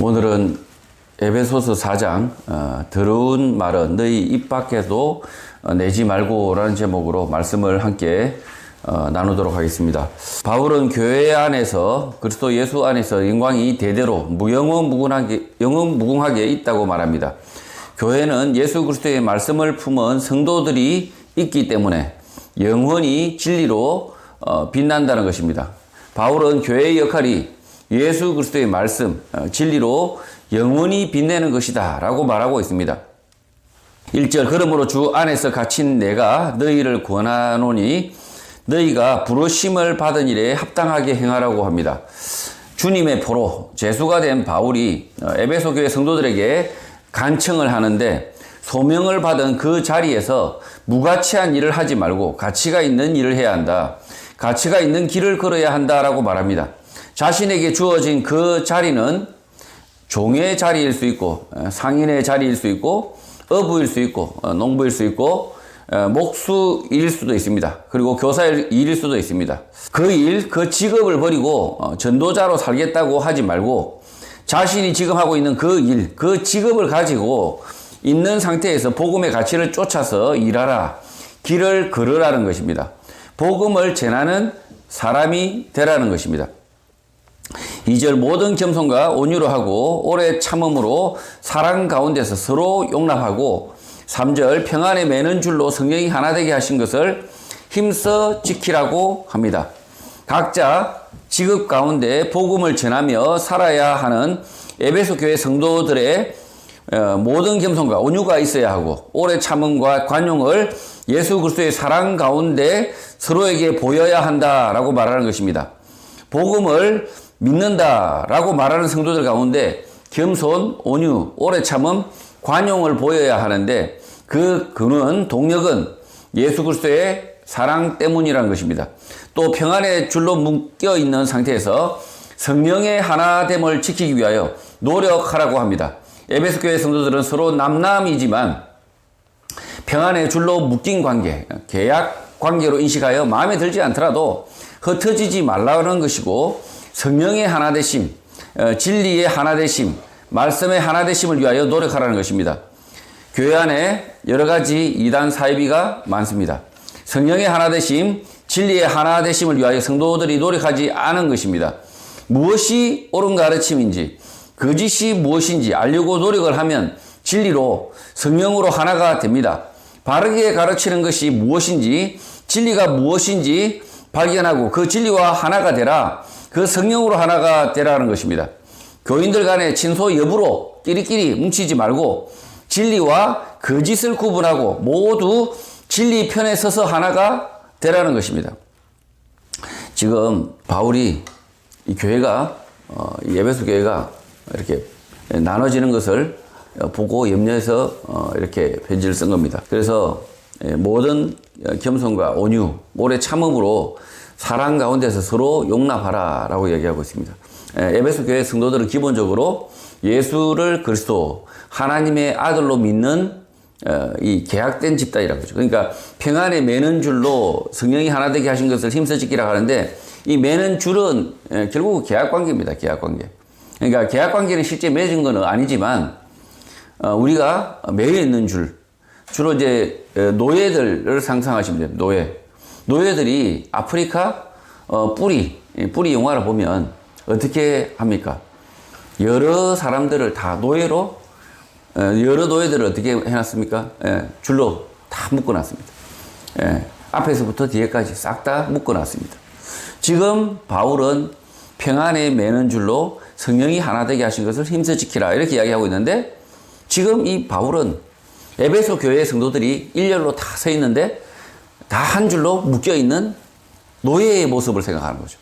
오늘은 에베소서 4장 더러운 말은 너희 입 밖에도 내지 말고라는 제목으로 말씀을 함께 나누도록 하겠습니다. 바울은 교회 안에서 그리스도 예수 안에서 영광이 대대로 영원무궁하게 있다고 말합니다. 교회는 예수 그리스도의 말씀을 품은 성도들이 있기 때문에 영원히 진리로 빛난다는 것입니다. 바울은 교회의 역할이 예수 그리스도의 말씀, 진리로 영원히 빛내는 것이다 라고 말하고 있습니다. 1절 그러므로 주 안에서 갇힌 내가 너희를 권하노니 너희가 부르심을 받은 일에 합당하게 행하라고 합니다. 주님의 포로 제수가 된 바울이 에베소 교회 성도들에게 간청을 하는데 소명을 받은 그 자리에서 무가치한 일을 하지 말고 가치가 있는 일을 해야 한다. 가치가 있는 길을 걸어야 한다라고 말합니다. 자신에게 주어진 그 자리는 종의 자리일 수 있고 상인의 자리일 수 있고 어부일 수 있고 농부일 수 있고 목수일 수도 있습니다. 그리고 교사일 일일 수도 있습니다. 그 일, 그 직업을 버리고 전도자로 살겠다고 하지 말고 자신이 지금 하고 있는 그 일, 그 직업을 가지고 있는 상태에서 복음의 가치를 쫓아서 일하라. 길을 걸으라는 것입니다. 복음을 전하는 사람이 되라는 것입니다. 2절 모든 겸손과 온유로 하고 오래 참음으로 사랑 가운데서 서로 용납하고 3절 평안에 매는 줄로 성령이 하나 되게 하신 것을 힘써 지키라고 합니다. 각자 직업 가운데 복음을 전하며 살아야 하는 에베소 교회 성도들의 모든 겸손과 온유가 있어야 하고 오래 참음과 관용을 예수 그리스도의 사랑 가운데 서로에게 보여야 한다라고 말하는 것입니다. 복음을 믿는다라고 말하는 성도들 가운데 겸손, 온유, 오래 참음, 관용을 보여야 하는데 그 근원, 동력은 예수 그리스도의 사랑 때문이라는 것입니다. 또 평안의 줄로 묶여 있는 상태에서 성령의 하나됨을 지키기 위하여 노력하라고 합니다. 에베소 교회 성도들은 서로 남남이지만 평안의 줄로 묶인 관계, 계약 관계로 인식하여 마음에 들지 않더라도 흩어지지 말라는 것이고 성령의 하나되심, 진리의 하나되심, 말씀의 하나되심을 위하여 노력하라는 것입니다. 교회 안에 여러 가지 이단 사이비가 많습니다. 성령의 하나되심, 진리의 하나되심을 위하여 성도들이 노력하지 않은 것입니다. 무엇이 옳은 가르침인지 거짓이 무엇인지 알려고 노력을 하면 진리로 성령으로 하나가 됩니다. 바르게 가르치는 것이 무엇인지 진리가 무엇인지 발견하고 그 진리와 하나가 되라. 그 성령으로 하나가 되라는 것입니다. 교인들 간의 친소 여부로 끼리끼리 뭉치지 말고 진리와 거짓을 구분하고 모두 진리 편에 서서 하나가 되라는 것입니다. 지금 바울이 이 교회가 이 에베소 교회가 이렇게 나눠지는 것을 보고 염려해서 이렇게 편지를 쓴 겁니다. 그래서 모든 겸손과 온유, 오래 참음으로 사랑 가운데서 서로 용납하라 라고 얘기하고 있습니다. 에베소 교회 성도들은 기본적으로 예수를 그리스도 하나님의 아들로 믿는 이 계약된 집단이라고 하죠. 그러니까 평안에 매는 줄로 성령이 하나 되게 하신 것을 힘써 지키라고 하는데 이 매는 줄은 결국 계약관계입니다. 계약관계. 그러니까 계약관계는 실제 맺은 건 아니지만 우리가 매여 있는 줄, 주로 이제 노예들을 상상하시면 됩니다. 노예들이 아프리카 뿌리 영화를 보면 어떻게 합니까? 여러 사람들을 다 노예로 여러 노예들을 어떻게 해놨습니까? 줄로 다 묶어놨습니다. 앞에서부터 뒤에까지 싹 다 묶어놨습니다. 지금 바울은 평안에 매는 줄로 성령이 하나 되게 하신 것을 힘써 지키라 이렇게 이야기하고 있는데 지금 이 바울은 에베소 교회 성도들이 일렬로 다 서 있는데 다 한 줄로 묶여 있는 노예의 모습을 생각하는 거죠.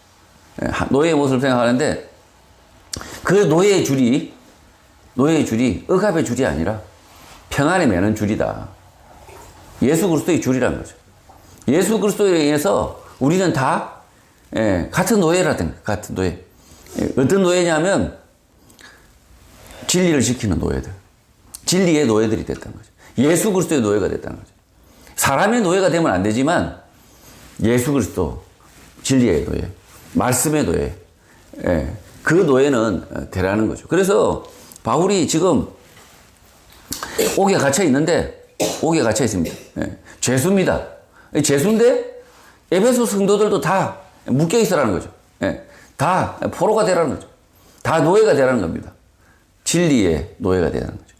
노예의 모습을 생각하는데 그 노예의 줄이 억압의 줄이 아니라 평안에 매는 줄이다. 예수 그리스도의 줄이라는 거죠. 예수 그리스도에 의해서 우리는 다 같은 노예라든가 같은 노예. 어떤 노예냐면 진리를 지키는 노예들. 진리의 노예들이 됐다는 거죠. 예수 그리스도의 노예가 됐다는 거죠. 사람의 노예가 되면 안 되지만 예수 그리스도 진리의 노예, 말씀의 노예, 그 노예는 되라는 거죠. 그래서 바울이 지금 옥에 갇혀 있는데, 옥에 갇혀 있습니다. 예. 죄수입니다. 죄수인데 에베소 성도들도 다 묶여 있으라는 거죠. 예. 다 포로가 되라는 거죠. 다 노예가 되라는 겁니다. 진리의 노예가 되라는 거죠.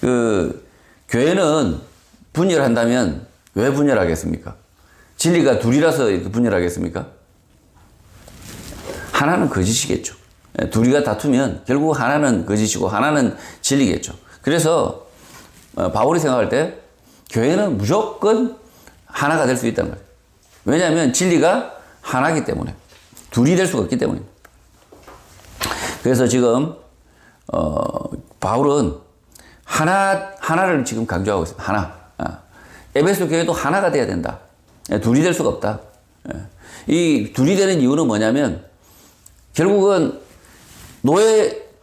그 교회는 분열한다면 왜 분열하겠습니까? 진리가 둘이라서 이렇게 분열하겠습니까? 하나는 거짓이겠죠. 둘이가 다투면 결국 하나는 거짓이고 하나는 진리겠죠. 그래서 바울이 생각할 때 교회는 무조건 하나가 될 수 있다는 거예요. 왜냐하면 진리가 하나이기 때문에. 둘이 될 수가 없기 때문입니다. 그래서 지금 바울은 하나를 지금 강조하고 있습니다. 하나. 에베소 교회도 하나가 돼야 된다. 둘이 될 수가 없다. 이 둘이 되는 이유는 뭐냐면 결국은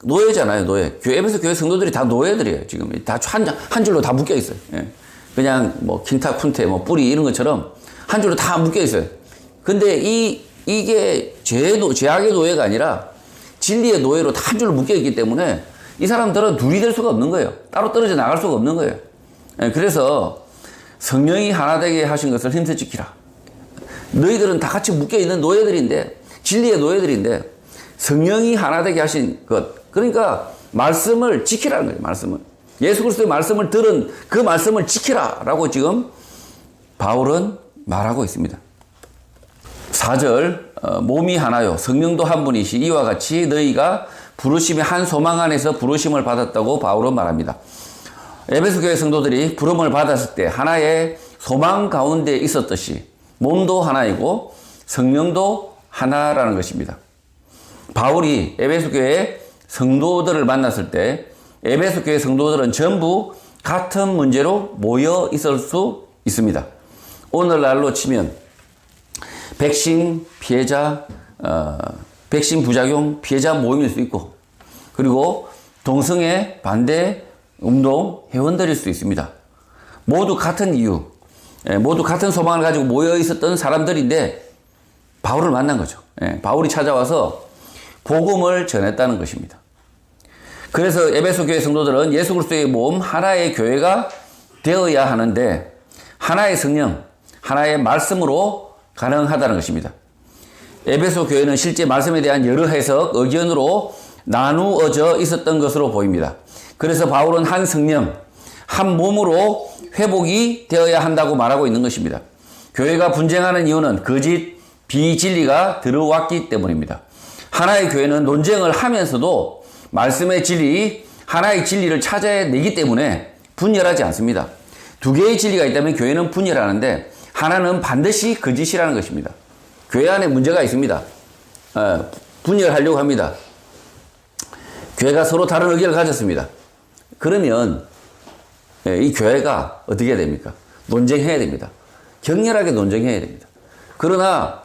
노예잖아요, 노예. 에베소 교회 성도들이 다 노예들이에요, 지금. 다 한 줄로 다 묶여 있어요. 그냥 뭐 킨타, 쿤테, 뭐 뿌리 이런 것처럼 한 줄로 다 묶여 있어요. 근데 이게 죄악의 노예가 아니라 진리의 노예로 다 한 줄로 묶여 있기 때문에 이 사람들은 둘이 될 수가 없는 거예요. 따로 떨어져 나갈 수가 없는 거예요. 그래서 성령이 하나 되게 하신 것을 힘써 지키라. 너희들은 다 같이 묶여 있는 노예들인데, 진리의 노예들인데 성령이 하나 되게 하신 것, 그러니까 말씀을 지키라는 거예요. 말씀을. 예수 그리스도의 말씀을 들은 그 말씀을 지키라라고 지금 바울은 말하고 있습니다. 4절 몸이 하나요 성령도 한 분이시 이와 같이 너희가 부르심의 한 소망 안에서 부르심을 받았다고 바울은 말합니다. 에베소 교회 성도들이 부름을 받았을 때 하나의 소망 가운데 있었듯이 몸도 하나이고 성령도 하나라는 것입니다. 바울이 에베소 교회 성도들을 만났을 때 에베소 교회 성도들은 전부 같은 문제로 모여 있을 수 있습니다. 오늘날로 치면 백신 피해자, 백신 부작용 피해자 모임일 수 있고, 그리고 동성애 반대 운동 회원들일 수 있습니다. 모두 같은 이유, 모두 같은 소망을 가지고 모여 있었던 사람들인데 바울을 만난 거죠. 바울이 찾아와서 복음을 전했다는 것입니다. 그래서 에베소 교회 성도들은 예수 그리스도의 몸 하나의 교회가 되어야 하는데 하나의 성령, 하나의 말씀으로 가능하다는 것입니다. 에베소 교회는 실제 말씀에 대한 여러 해석, 의견으로 나누어져 있었던 것으로 보입니다. 그래서 바울은 한 성령, 한 몸으로 회복이 되어야 한다고 말하고 있는 것입니다. 교회가 분쟁하는 이유는 거짓, 비진리가 들어왔기 때문입니다. 하나의 교회는 논쟁을 하면서도 말씀의 진리, 하나의 진리를 찾아내기 때문에 분열하지 않습니다. 두 개의 진리가 있다면 교회는 분열하는데 하나는 반드시 거짓이라는 것입니다. 교회 안에 문제가 있습니다. 분열하려고 합니다. 교회가 서로 다른 의견을 가졌습니다. 그러면 이 교회가 어떻게 해야 됩니까? 논쟁해야 됩니다. 격렬하게 논쟁해야 됩니다. 그러나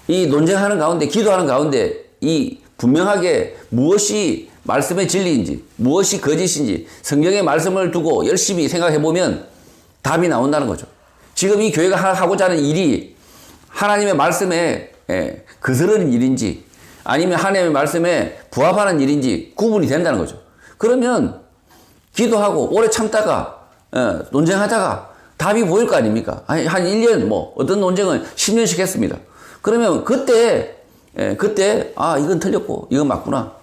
이 논쟁하는 가운데, 기도하는 가운데 이 분명하게 무엇이 말씀의 진리인지, 무엇이 거짓인지 성경의 말씀을 두고 열심히 생각해 보면 답이 나온다는 거죠. 지금 이 교회가 하고자 하는 일이 하나님의 말씀에 거스르는 일인지 아니면 하나님의 말씀에 부합하는 일인지 구분이 된다는 거죠. 그러면 기도하고 오래 참다가 논쟁하다가 답이 보일 거 아닙니까? 한 1년 뭐 어떤 논쟁은 10년씩 했습니다. 그러면 그때 이건 틀렸고 이건 맞구나.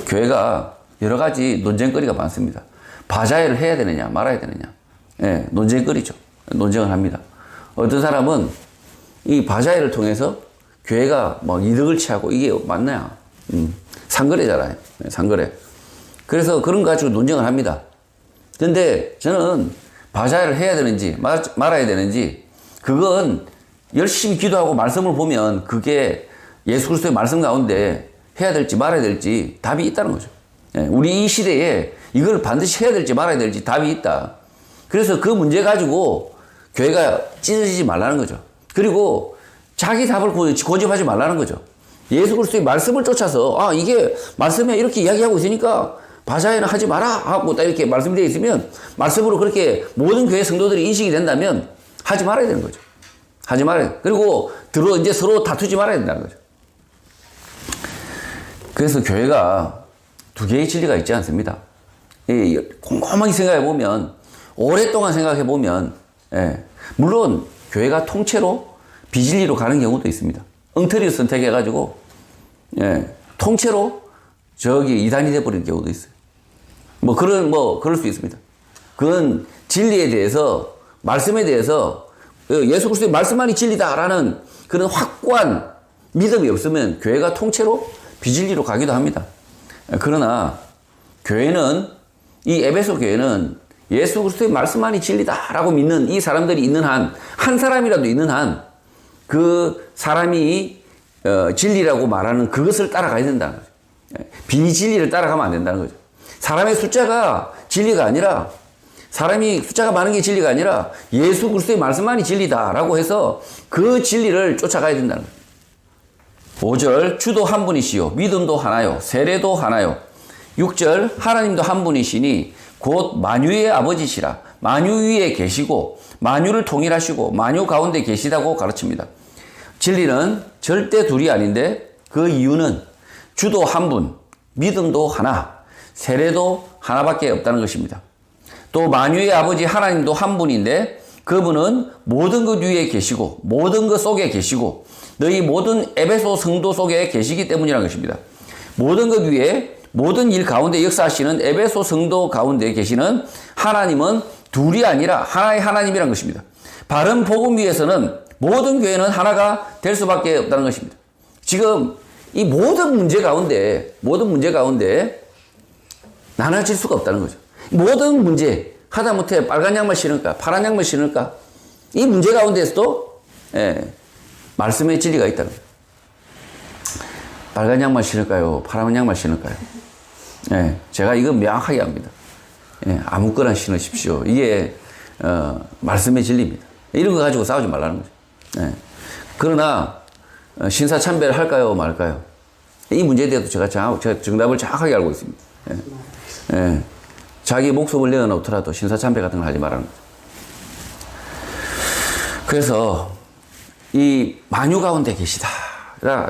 교회가 여러 가지 논쟁거리가 많습니다. 바자회를 해야 되느냐 말아야 되느냐. 논쟁거리죠. 논쟁을 합니다. 어떤 사람은 이 바자회를 통해서 교회가 막 이득을 취하고 이게 맞나요? 상거래잖아요. 상거래. 그래서 그런 거 가지고 논쟁을 합니다. 근데 저는 바자회를 해야 되는지 말아야 되는지 그건 열심히 기도하고 말씀을 보면 그게 예수 그리스도의 말씀 가운데 해야 될지 말아야 될지 답이 있다는 거죠. 우리 이 시대에 이걸 반드시 해야 될지 말아야 될지 답이 있다. 그래서 그 문제 가지고 교회가 찢어지지 말라는 거죠. 그리고 자기 답을 고집하지 말라는 거죠. 예수 그리스도의 말씀을 쫓아서 이게 말씀에 이렇게 이야기하고 있으니까 바자회는 하지 마라 하고 딱 이렇게 말씀되어 있으면 말씀으로 그렇게 모든 교회 성도들이 인식이 된다면 하지 말아야 되는 거죠. 하지 말아야 돼. 그리고 이제 서로 다투지 말아야 된다는 거죠. 그래서 교회가 두 개의 진리가 있지 않습니다. 곰곰하게 생각해 보면, 오랫동안 생각해 보면, 물론 교회가 통째로 비진리로 가는 경우도 있습니다. 엉터리를 선택해가지고, 통째로 이단이 돼버리는 경우도 있어요. 그럴 수 있습니다. 그건 진리에 대해서, 말씀에 대해서, 예수 그리스도의 말씀만이 진리다라는 그런 확고한 믿음이 없으면 교회가 통째로 비진리로 가기도 합니다. 그러나 교회는, 이 에베소 교회는 예수 그리스도의 말씀만이 진리다라고 믿는 이 사람들이 있는 한, 한 사람이라도 있는 한, 그 사람이 진리라고 말하는 그것을 따라가야 된다는 거죠. 비진리를 따라가면 안 된다는 거죠. 사람의 숫자가 진리가 아니라, 사람이 숫자가 많은 게 진리가 아니라 예수 그리스도의 말씀만이 진리다라고 해서 그 진리를 쫓아가야 된다는 거죠. 5절, 주도 한 분이시요 믿음도 하나요 세례도 하나요. 6절, 하나님도 한 분이시니 곧 만유의 아버지시라. 만유 위에 계시고 만유를 통일하시고 만유 가운데 계시다고 가르칩니다. 진리는 절대 둘이 아닌데 그 이유는 주도 한 분, 믿음도 하나, 세례도 하나밖에 없다는 것입니다. 또 만유의 아버지 하나님도 한 분인데 그분은 모든 것 위에 계시고 모든 것 속에 계시고 너희 모든 에베소 성도 속에 계시기 때문이라는 것입니다. 모든 것 위에 모든 일 가운데 역사하시는 에베소 성도 가운데 계시는 하나님은 둘이 아니라 하나의 하나님이라는 것입니다. 바른 복음 위에서는 모든 교회는 하나가 될 수밖에 없다는 것입니다. 지금 이 모든 문제 가운데 나눠질 수가 없다는 거죠. 모든 문제, 하다못해 빨간 양말 신을까, 파란 양말 신을까, 이 문제 가운데에서도 말씀의 진리가 있다는 거죠. 빨간 양말 신을까요? 파란 양말 신을까요? 제가 이거 명확하게 합니다. 아무거나 신으십시오. 이게 말씀의 진리입니다. 이런 거 가지고 싸우지 말라는 거죠. 그러나 신사참배를 할까요, 말까요? 이 문제에 대해서 제가 정답을 정확하게 알고 있습니다. 자기 목숨을 내어놓더라도 신사참배 같은 걸 하지 말라는 거죠. 그래서 이 만유 가운데 계시다.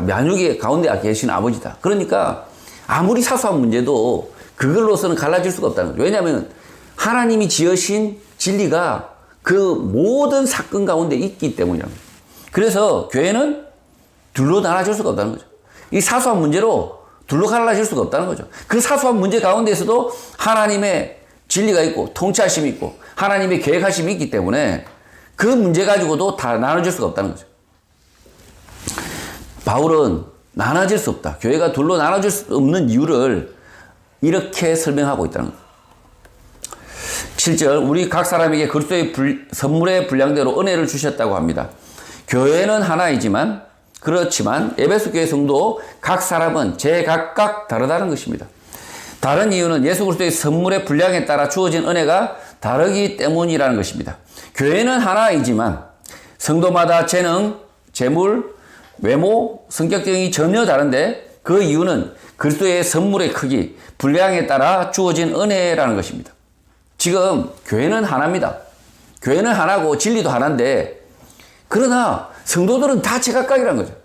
만유 가운데 계신 아버지다. 그러니까 아무리 사소한 문제도 그걸로서는 갈라질 수가 없다는 거죠. 왜냐하면 하나님이 지으신 진리가 그 모든 사건 가운데 있기 때문이라는 거죠. 그래서 교회는 둘로 나눠질 수가 없다는 거죠. 이 사소한 문제로 둘로 갈라질 수가 없다는 거죠. 그 사소한 문제 가운데에서도 하나님의 진리가 있고 통치하심이 있고 하나님의 계획하심이 있기 때문에 그 문제 가지고도 다 나눠질 수가 없다는 거죠. 바울은 나눠질 수 없다. 교회가 둘로 나눠질 수 없는 이유를 이렇게 설명하고 있다는 거죠. 7절, 우리 각 사람에게 그리스도의 선물의 분량대로 은혜를 주셨다고 합니다. 교회는 하나이지만 그렇지만 에베소 교회 성도 각 사람은 제각각 다르다는 것입니다. 다른 이유는 예수 그리스도의 선물의 분량에 따라 주어진 은혜가 다르기 때문이라는 것입니다. 교회는 하나이지만 성도마다 재능, 재물, 외모, 성격 등이 전혀 다른데 그 이유는 그리스도의 선물의 크기, 분량에 따라 주어진 은혜라는 것입니다. 지금 교회는 하나입니다. 교회는 하나고 진리도 하나인데 그러나 성도들은 다 제각각이라는 거죠.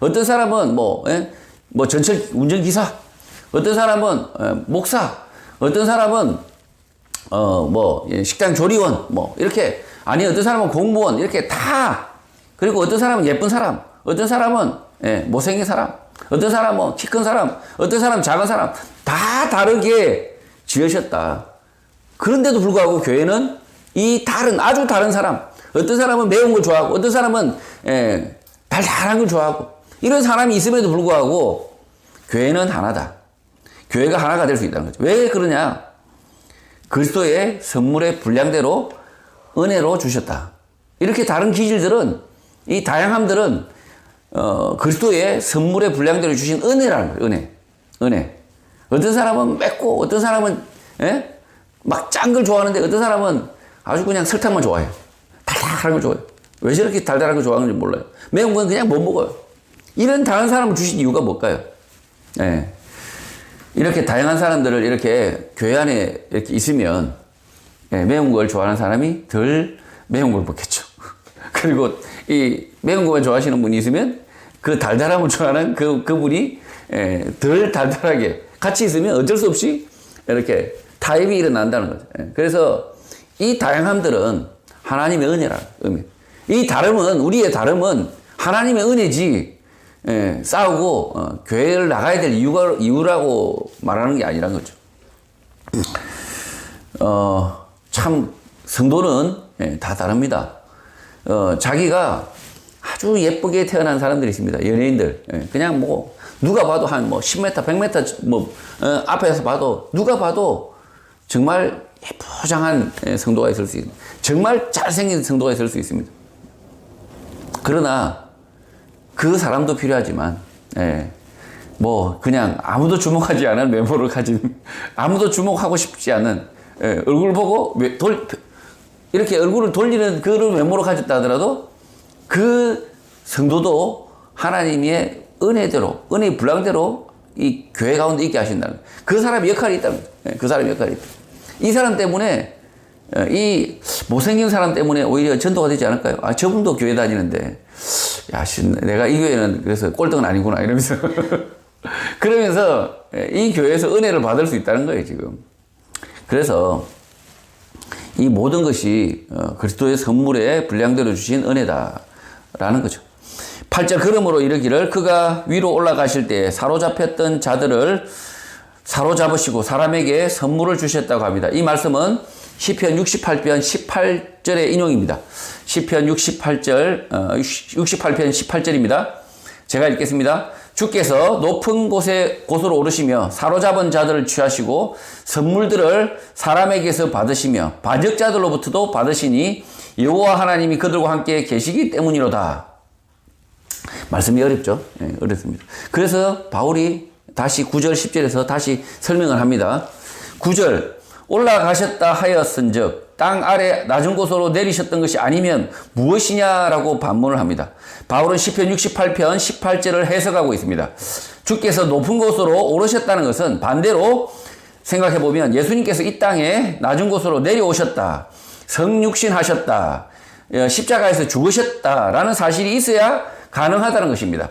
어떤 사람은 전철 운전기사, 어떤 사람은 목사, 어떤 사람은 식당 조리원, 이렇게, 아니, 어떤 사람은 공무원, 이렇게 다, 그리고 어떤 사람은 예쁜 사람, 어떤 사람은 못생긴 사람, 어떤 사람은 키 큰 사람, 어떤 사람은 작은 사람, 다 다르게 지으셨다. 그런데도 불구하고 교회는 이 아주 다른 사람, 어떤 사람은 매운 걸 좋아하고, 어떤 사람은 달달한 걸 좋아하고, 이런 사람이 있음에도 불구하고 교회는 하나다. 교회가 하나가 될 수 있다는 거죠. 왜 그러냐? 그리스도의 선물의 분량대로 은혜로 주셨다. 이렇게 다른 기질들은, 이 다양함들은 그리스도의 선물의 분량대로 주신 은혜라는 거예요. 은혜. 어떤 사람은 맵고, 어떤 사람은 막 짠 걸 좋아하는데, 어떤 사람은 아주 그냥 설탕만 좋아해요. 달달한 걸 좋아해요. 왜 저렇게 달달한 걸 좋아하는지 몰라요. 매운 건 그냥 못 먹어요. 이런 다른 사람을 주신 이유가 뭘까요? 이렇게 다양한 사람들을 이렇게 교회 안에 이렇게 있으면 매운 걸 좋아하는 사람이 덜 매운 걸 먹겠죠. 그리고 이 매운 것만 좋아하시는 분이 있으면 그 달달함을 좋아하는 그분이 덜 달달하게 같이 있으면 어쩔 수 없이 이렇게 타협이 일어난다는 거죠. 그래서 이 다양함들은 하나님의 은혜라는 의미. 이 다름은, 우리의 다름은 하나님의 은혜지, 싸우고 교회를 나가야 될 이유라고 말하는 게 아니란 거죠. 참 성도는 다 다릅니다. 자기가 아주 예쁘게 태어난 사람들이 있습니다. 연예인들. 그냥 뭐 누가 봐도 한 뭐 10m, 100m 앞에서 봐도 누가 봐도 정말 예쁘장한 성도가 있을 수 있습니다. 정말 잘생긴 성도가 있을 수 있습니다. 그러나 그 사람도 필요하지만 뭐 그냥 아무도 주목하지 않은 외모를 가진, 아무도 주목하고 싶지 않은, 얼굴 보고 이렇게 얼굴을 돌리는 그런 외모를 가졌다 하더라도 그 성도도 하나님의 은혜대로, 은혜의 분량대로 이 교회 가운데 있게 하신다는 거예요. 그 사람의 역할이 있답니다. 그 사람의 역할이 있다. 이 사람 때문에, 이 못생긴 사람 때문에 오히려 전도가 되지 않을까요? 아, 저분도 교회 다니는데, 야, 내가 이 교회는 그래서 꼴등은 아니구나, 이러면서. 그러면서 이 교회에서 은혜를 받을 수 있다는 거예요, 지금. 그래서 이 모든 것이 그리스도의 선물에 분량대로 주신 은혜다라는 거죠. 8절, 그러므로 이르기를 그가 위로 올라가실 때 사로잡혔던 자들을 사로잡으시고 사람에게 선물을 주셨다고 합니다. 이 말씀은 시편 68편 18절의 인용입니다. 시편 68편 18절입니다. 제가 읽겠습니다. 주께서 높은 곳으로 오르시며 사로잡은 자들을 취하시고 선물들을 사람에게서 받으시며 반역자들로부터도 받으시니 여호와 하나님이 그들과 함께 계시기 때문이로다. 말씀이 어렵죠? 어렵습니다. 그래서 바울이 다시 9절 10절에서 다시 설명을 합니다. 9절, 올라가셨다 하였은즉 땅 아래 낮은 곳으로 내리셨던 것이 아니면 무엇이냐라고 반문을 합니다. 바울은 시편 68편 18절을 해석하고 있습니다. 주께서 높은 곳으로 오르셨다는 것은 반대로 생각해보면 예수님께서 이 땅에 낮은 곳으로 내려오셨다, 성육신하셨다, 십자가에서 죽으셨다라는 사실이 있어야 가능하다는 것입니다.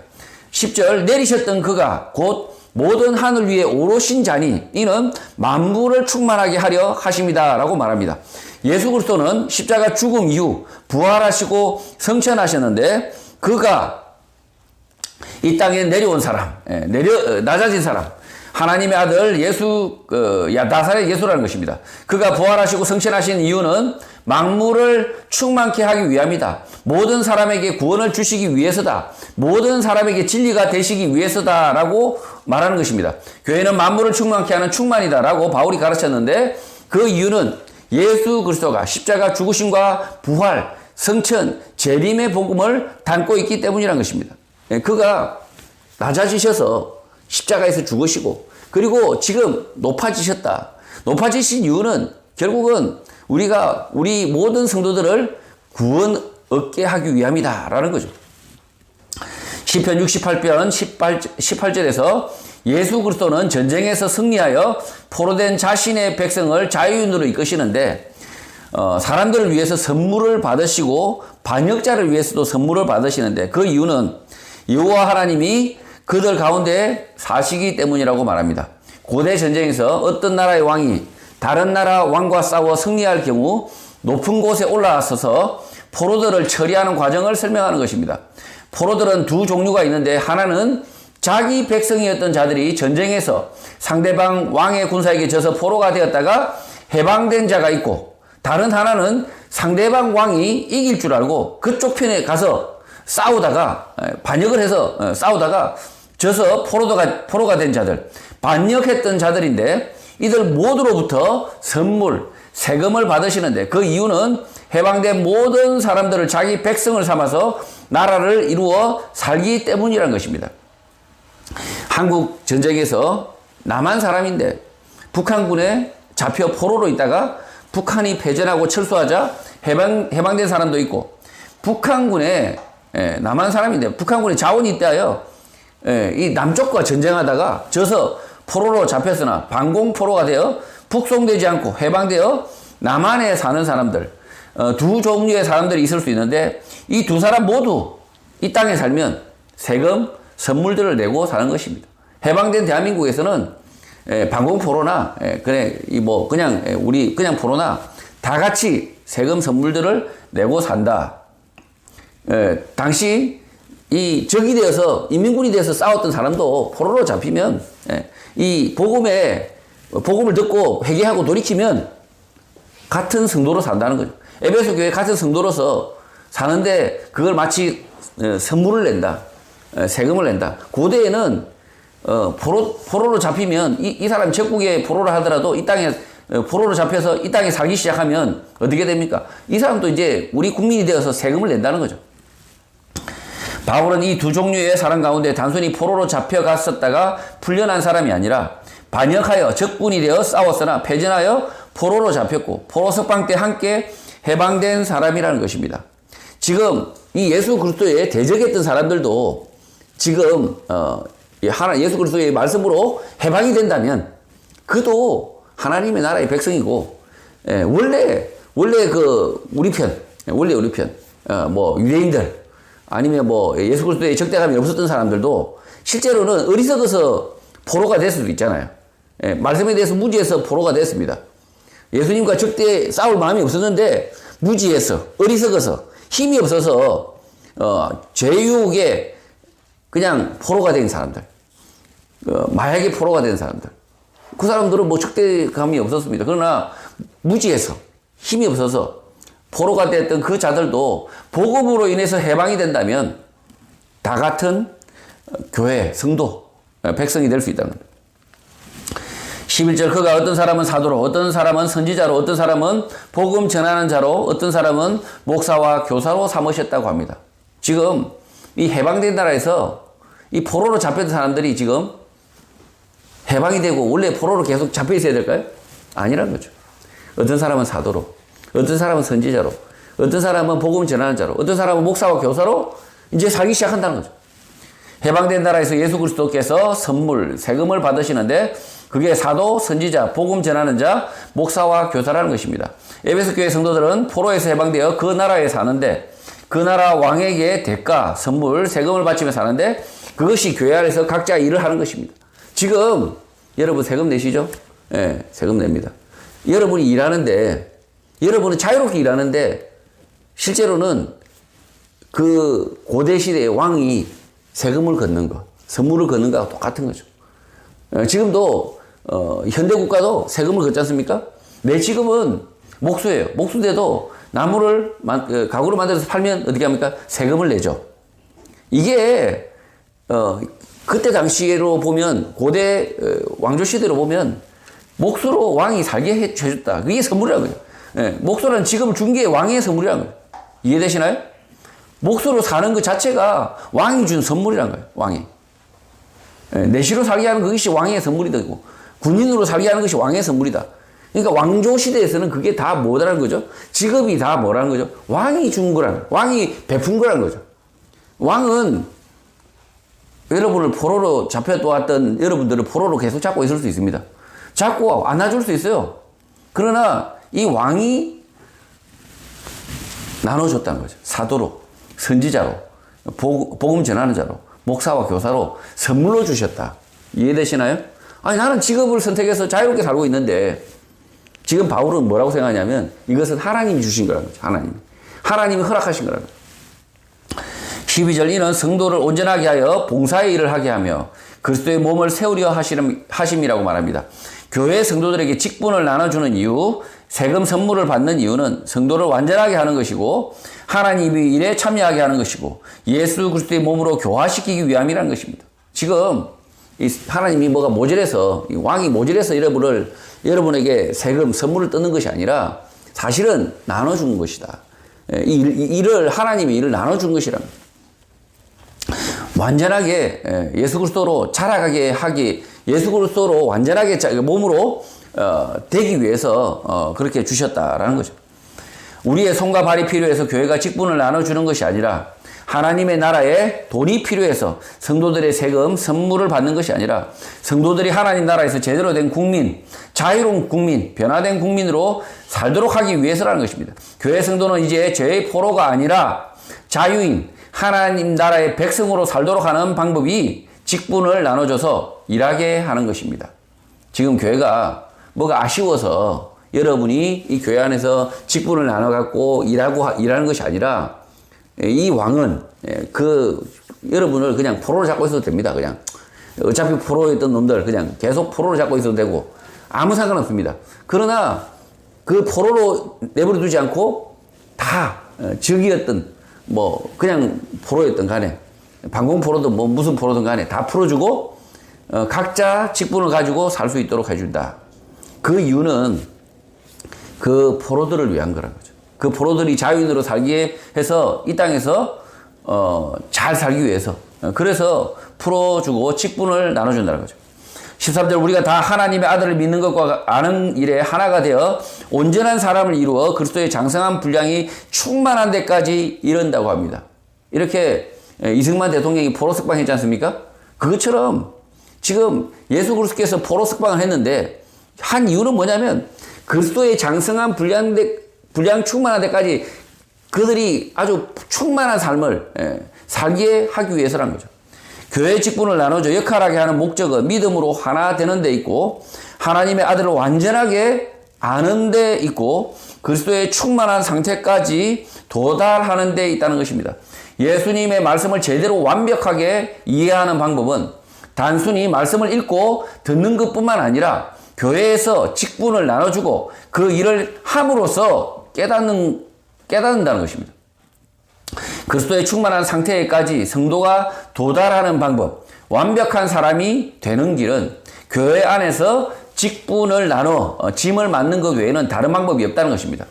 10절, 내리셨던 그가 곧 모든 하늘 위에 오르신 자니 이는 만물을 충만하게 하려 하십니다 라고 말합니다. 예수 그리스도는 십자가 죽음 이후 부활하시고 성천하셨는데 그가 이 땅에 내려온 사람, 낮아진 사람, 하나님의 아들 나사렛 예수라는 것입니다. 그가 부활하시고 성천하신 이유는 만물을 충만케 하기 위함이다. 모든 사람에게 구원을 주시기 위해서다. 모든 사람에게 진리가 되시기 위해서다라고 말하는 것입니다. 교회는 만물을 충만케 하는 충만이다라고 바울이 가르쳤는데 그 이유는 예수 그리스도가 십자가 죽으심과 부활, 성천, 재림의 복음을 담고 있기 때문이라는 것입니다. 그가 낮아지셔서 십자가에서 죽으시고 그리고 지금 높아지셨다. 높아지신 이유는 결국은 우리 모든 성도들을 구원 얻게 하기 위함이다라는 거죠. 시편 68편 18절에서 예수 그리스도는 전쟁에서 승리하여 포로된 자신의 백성을 자유인으로 이끄시는데 사람들을 위해서 선물을 받으시고 반역자를 위해서도 선물을 받으시는데 그 이유는 여호와 하나님이 그들 가운데 사시기 때문이라고 말합니다. 고대 전쟁에서 어떤 나라의 왕이 다른 나라 왕과 싸워 승리할 경우 높은 곳에 올라서서 포로들을 처리하는 과정을 설명하는 것입니다. 포로들은 두 종류가 있는데 하나는 자기 백성이었던 자들이 전쟁에서 상대방 왕의 군사에게 져서 포로가 되었다가 해방된 자가 있고 다른 하나는 상대방 왕이 이길 줄 알고 그쪽 편에 가서 싸우다가 반역을 해서 싸우다가 져서 포로가 된 자들, 반역했던 자들인데 이들 모두로부터 선물, 세금을 받으시는데 그 이유는 해방된 모든 사람들을 자기 백성을 삼아서 나라를 이루어 살기 때문이라는 것입니다. 한국 전쟁에서 남한 사람인데 북한군에 잡혀 포로로 있다가 북한이 패전하고 철수하자 해방된 사람도 있고 북한군에 남한 사람인데 북한군에 자원이 있다요. 이 남쪽과 전쟁하다가 져서 포로로 잡혔으나 반공포로가 되어 북송되지 않고 해방되어 남한에 사는 사람들, 두 종류의 사람들이 있을 수 있는데 이 두 사람 모두 이 땅에 살면 세금, 선물들을 내고 사는 것입니다. 해방된 대한민국에서는 방공포로나 우리 그냥 포로나 다 같이 세금 선물들을 내고 산다. 당시 이 적이 되어서 인민군이 되어서 싸웠던 사람도 포로로 잡히면 이 복음을 듣고 회개하고 돌이키면 같은 성도로 산다는 거죠. 에베소 교회 같은 성도로서 사는데 그걸 마치 선물을 낸다. 세금을 낸다. 고대에는 포로로 잡히면 이 사람이 적국의 포로를 하더라도 이 땅에 포로로 잡혀서 이 땅에 살기 시작하면 어떻게 됩니까? 이 사람도 이제 우리 국민이 되어서 세금을 낸다는 거죠. 바울은 이 두 종류의 사람 가운데 단순히 포로로 잡혀갔었다가 풀려난 사람이 아니라 반역하여 적군이 되어 싸웠으나 패전하여 포로로 잡혔고 포로 석방 때 함께 해방된 사람이라는 것입니다. 지금 이 예수 그리스도에 대적했던 사람들도 지금 예수 그리스도의 말씀으로 해방이 된다면 그도 하나님의 나라의 백성이고 원래 우리 편 유대인들 아니면 예수 그리스도의 적대감이 없었던 사람들도 실제로는 어리석어서 포로가 될 수도 있잖아요. 말씀에 대해서 무지해서 포로가 됐습니다. 예수님과 싸울 마음이 없었는데 무지해서 어리석어서 힘이 없어서 죄유혹에 그냥 포로가 된 사람들, 마약의 포로가 된 사람들, 그 사람들은 적대감이 없었습니다. 그러나 무지해서 힘이 없어서 포로가 됐던 그 자들도 복음으로 인해서 해방이 된다면 다 같은 교회, 성도, 백성이 될 수 있다는 겁니다. 11절 그가 어떤 사람은 사도로, 어떤 사람은 선지자로, 어떤 사람은 복음 전하는 자로, 어떤 사람은 목사와 교사로 삼으셨다고 합니다. 지금 이 해방된 나라에서 이 포로로 잡혔던 사람들이 지금 해방이 되고 원래 포로로 계속 잡혀 있어야 될까요? 아니라는 거죠. 어떤 사람은 사도로, 어떤 사람은 선지자로, 어떤 사람은 복음 전하는 자로, 어떤 사람은 목사와 교사로 이제 살기 시작한다는 거죠. 해방된 나라에서 예수 그리스도께서 선물, 세금을 받으시는데 그게 사도, 선지자, 복음 전하는 자, 목사와 교사라는 것입니다. 에베소 교회 성도들은 포로에서 해방되어 그 나라에 사는데 그 나라 왕에게 대가, 선물, 세금을 바치며 사는데 그것이 교회 안에서 각자 일을 하는 것입니다. 지금 여러분 세금 내시죠? 네, 세금 냅니다. 여러분이 일하는데 여러분은 자유롭게 일하는데 실제로는 그 고대 시대의 왕이 세금을 걷는 것, 선물을 걷는 것과 똑같은 거죠. 지금도 현대 국가도 세금을 걷지 않습니까? 내 지금은 목수예요. 목수인데도 나무를 가구로 만들어서 팔면 어떻게 합니까? 세금을 내죠. 이게 그때 당시로 보면 고대 왕조 시대로 보면 목수로 왕이 살게 해줬다. 그게 선물이라고요. 목수는 지금 준 게 왕의 선물이라는 거예요. 이해되시나요? 목수로 사는 것 자체가 왕이 준 선물이라는 거예요. 왕이. 내시로 살게 하는 그것이 왕의 선물이 되고 군인으로 살게 하는 것이 왕의 선물이다. 그러니까 왕조 시대에서는 그게 다 뭐라는 거죠? 직업이 다 뭐라는 거죠? 왕이 준 거라는, 왕이 베푼 거라는 거죠. 왕은 여러분을 포로로 잡혀왔던 여러분들을 포로로 계속 잡고 있을 수 있습니다. 잡고 안아줄 수 있어요. 그러나 이 왕이 나눠줬다는 거죠. 사도로, 선지자로, 복음 전하는 자로, 목사와 교사로 선물로 주셨다. 이해되시나요? 아니 나는 직업을 선택해서 자유롭게 살고 있는데 지금 바울은 뭐라고 생각하냐면 이것은 하나님이 주신 거라는 거죠. 하나님이 허락하신 거라는 거죠. 12절 이는 성도를 온전하게 하여 봉사의 일을 하게 하며 그리스도의 몸을 세우려 하심이라고 말합니다. 교회 성도들에게 직분을 나눠주는 이유, 세금 선물을 받는 이유는 성도를 완전하게 하는 것이고 하나님의 일에 참여하게 하는 것이고 예수 그리스도의 몸으로 교화시키기 위함이라는 것입니다. 지금 하나님이 뭐가 모자라서 왕이 모자라서 여러분에게 세금 선물을 뜯는 것이 아니라 사실은 나눠주는 것이다. 하나님의 일을 나눠준 것이랍니다. 완전하게 예수 그리스도로 자라가게 하기, 예수 그리스도로 완전하게 몸으로 되기 위해서 그렇게 주셨다라는 거죠. 우리의 손과 발이 필요해서 교회가 직분을 나눠주는 것이 아니라 하나님의 나라에 돈이 필요해서 성도들의 세금, 선물을 받는 것이 아니라 성도들이 하나님 나라에서 제대로 된 국민, 자유로운 국민, 변화된 국민으로 살도록 하기 위해서라는 것입니다. 교회 성도는 이제 죄의 포로가 아니라 자유인 하나님 나라의 백성으로 살도록 하는 방법이 직분을 나눠줘서 일하게 하는 것입니다. 지금 교회가 뭐가 아쉬워서 여러분이 이 교회 안에서 직분을 나눠갖고 일하는 것이 아니라 이 왕은 여러분을 그냥 포로로 잡고 있어도 됩니다. 그냥 어차피 포로였던 놈들 그냥 계속 포로로 잡고 있어도 되고 아무 상관없습니다. 그러나 그 포로로 내버려 두지 않고 다 적이었던 그냥 포로였던 간에 방공 포로든 무슨 포로든 간에 다 풀어주고 각자 직분을 가지고 살 수 있도록 해준다. 그 이유는 그 포로들을 위한 거라는 거죠. 그 포로들이 자유인으로 살게 해서 이 땅에서 잘 살기 위해서 그래서 풀어주고 직분을 나눠준다는 거죠. 13절 우리가 다 하나님의 아들을 믿는 것과 아는 일에 하나가 되어 온전한 사람을 이루어 그리스도의 장성한 분량이 충만한 데까지 이른다고 합니다. 이렇게 이승만 대통령이 포로 석방했지 않습니까? 그것처럼 지금 예수 그리스도께서 포로 석방을 했는데 한 이유는 뭐냐면 그리스도의 장성한 분량 충만한 데까지 그들이 아주 충만한 삶을 살게 하기 위해서란 거죠. 교회 직분을 나눠줘 역할하게 하는 목적은 믿음으로 하나 되는 데 있고 하나님의 아들을 완전하게 아는 데 있고 그리스도의 충만한 상태까지 도달하는 데 있다는 것입니다. 예수님의 말씀을 제대로 완벽하게 이해하는 방법은 단순히 말씀을 읽고 듣는 것뿐만 아니라 교회에서 직분을 나눠주고 그 일을 함으로써 깨닫는다는 것입니다. 그리스도의 충만한 상태에까지 성도가 도달하는 방법, 완벽한 사람이 되는 길은 교회 안에서 직분을 나눠 짐을 맡는 것 외에는 다른 방법이 없다는 것입니다.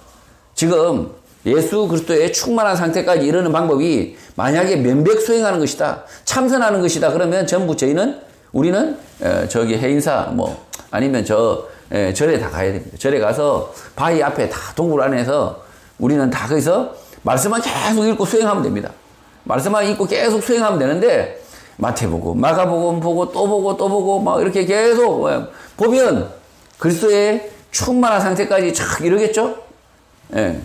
지금 예수 그리스도의 충만한 상태까지 이르는 방법이 만약에 면백 수행하는 것이다, 참선하는 것이다 그러면 전부 우리는 저기 해인사 아니면 절에 다 가야 됩니다. 절에 가서 바위 앞에 다 동굴 안에서 우리는 다 거기서 말씀만 계속 읽고 수행하면 됩니다. 말씀만 읽고 계속 수행하면 되는데 마태복음, 마가복음 보고 또 보고 막 이렇게 계속 보면 그리스도의 충만한 상태까지 쫙 이르겠죠? 예.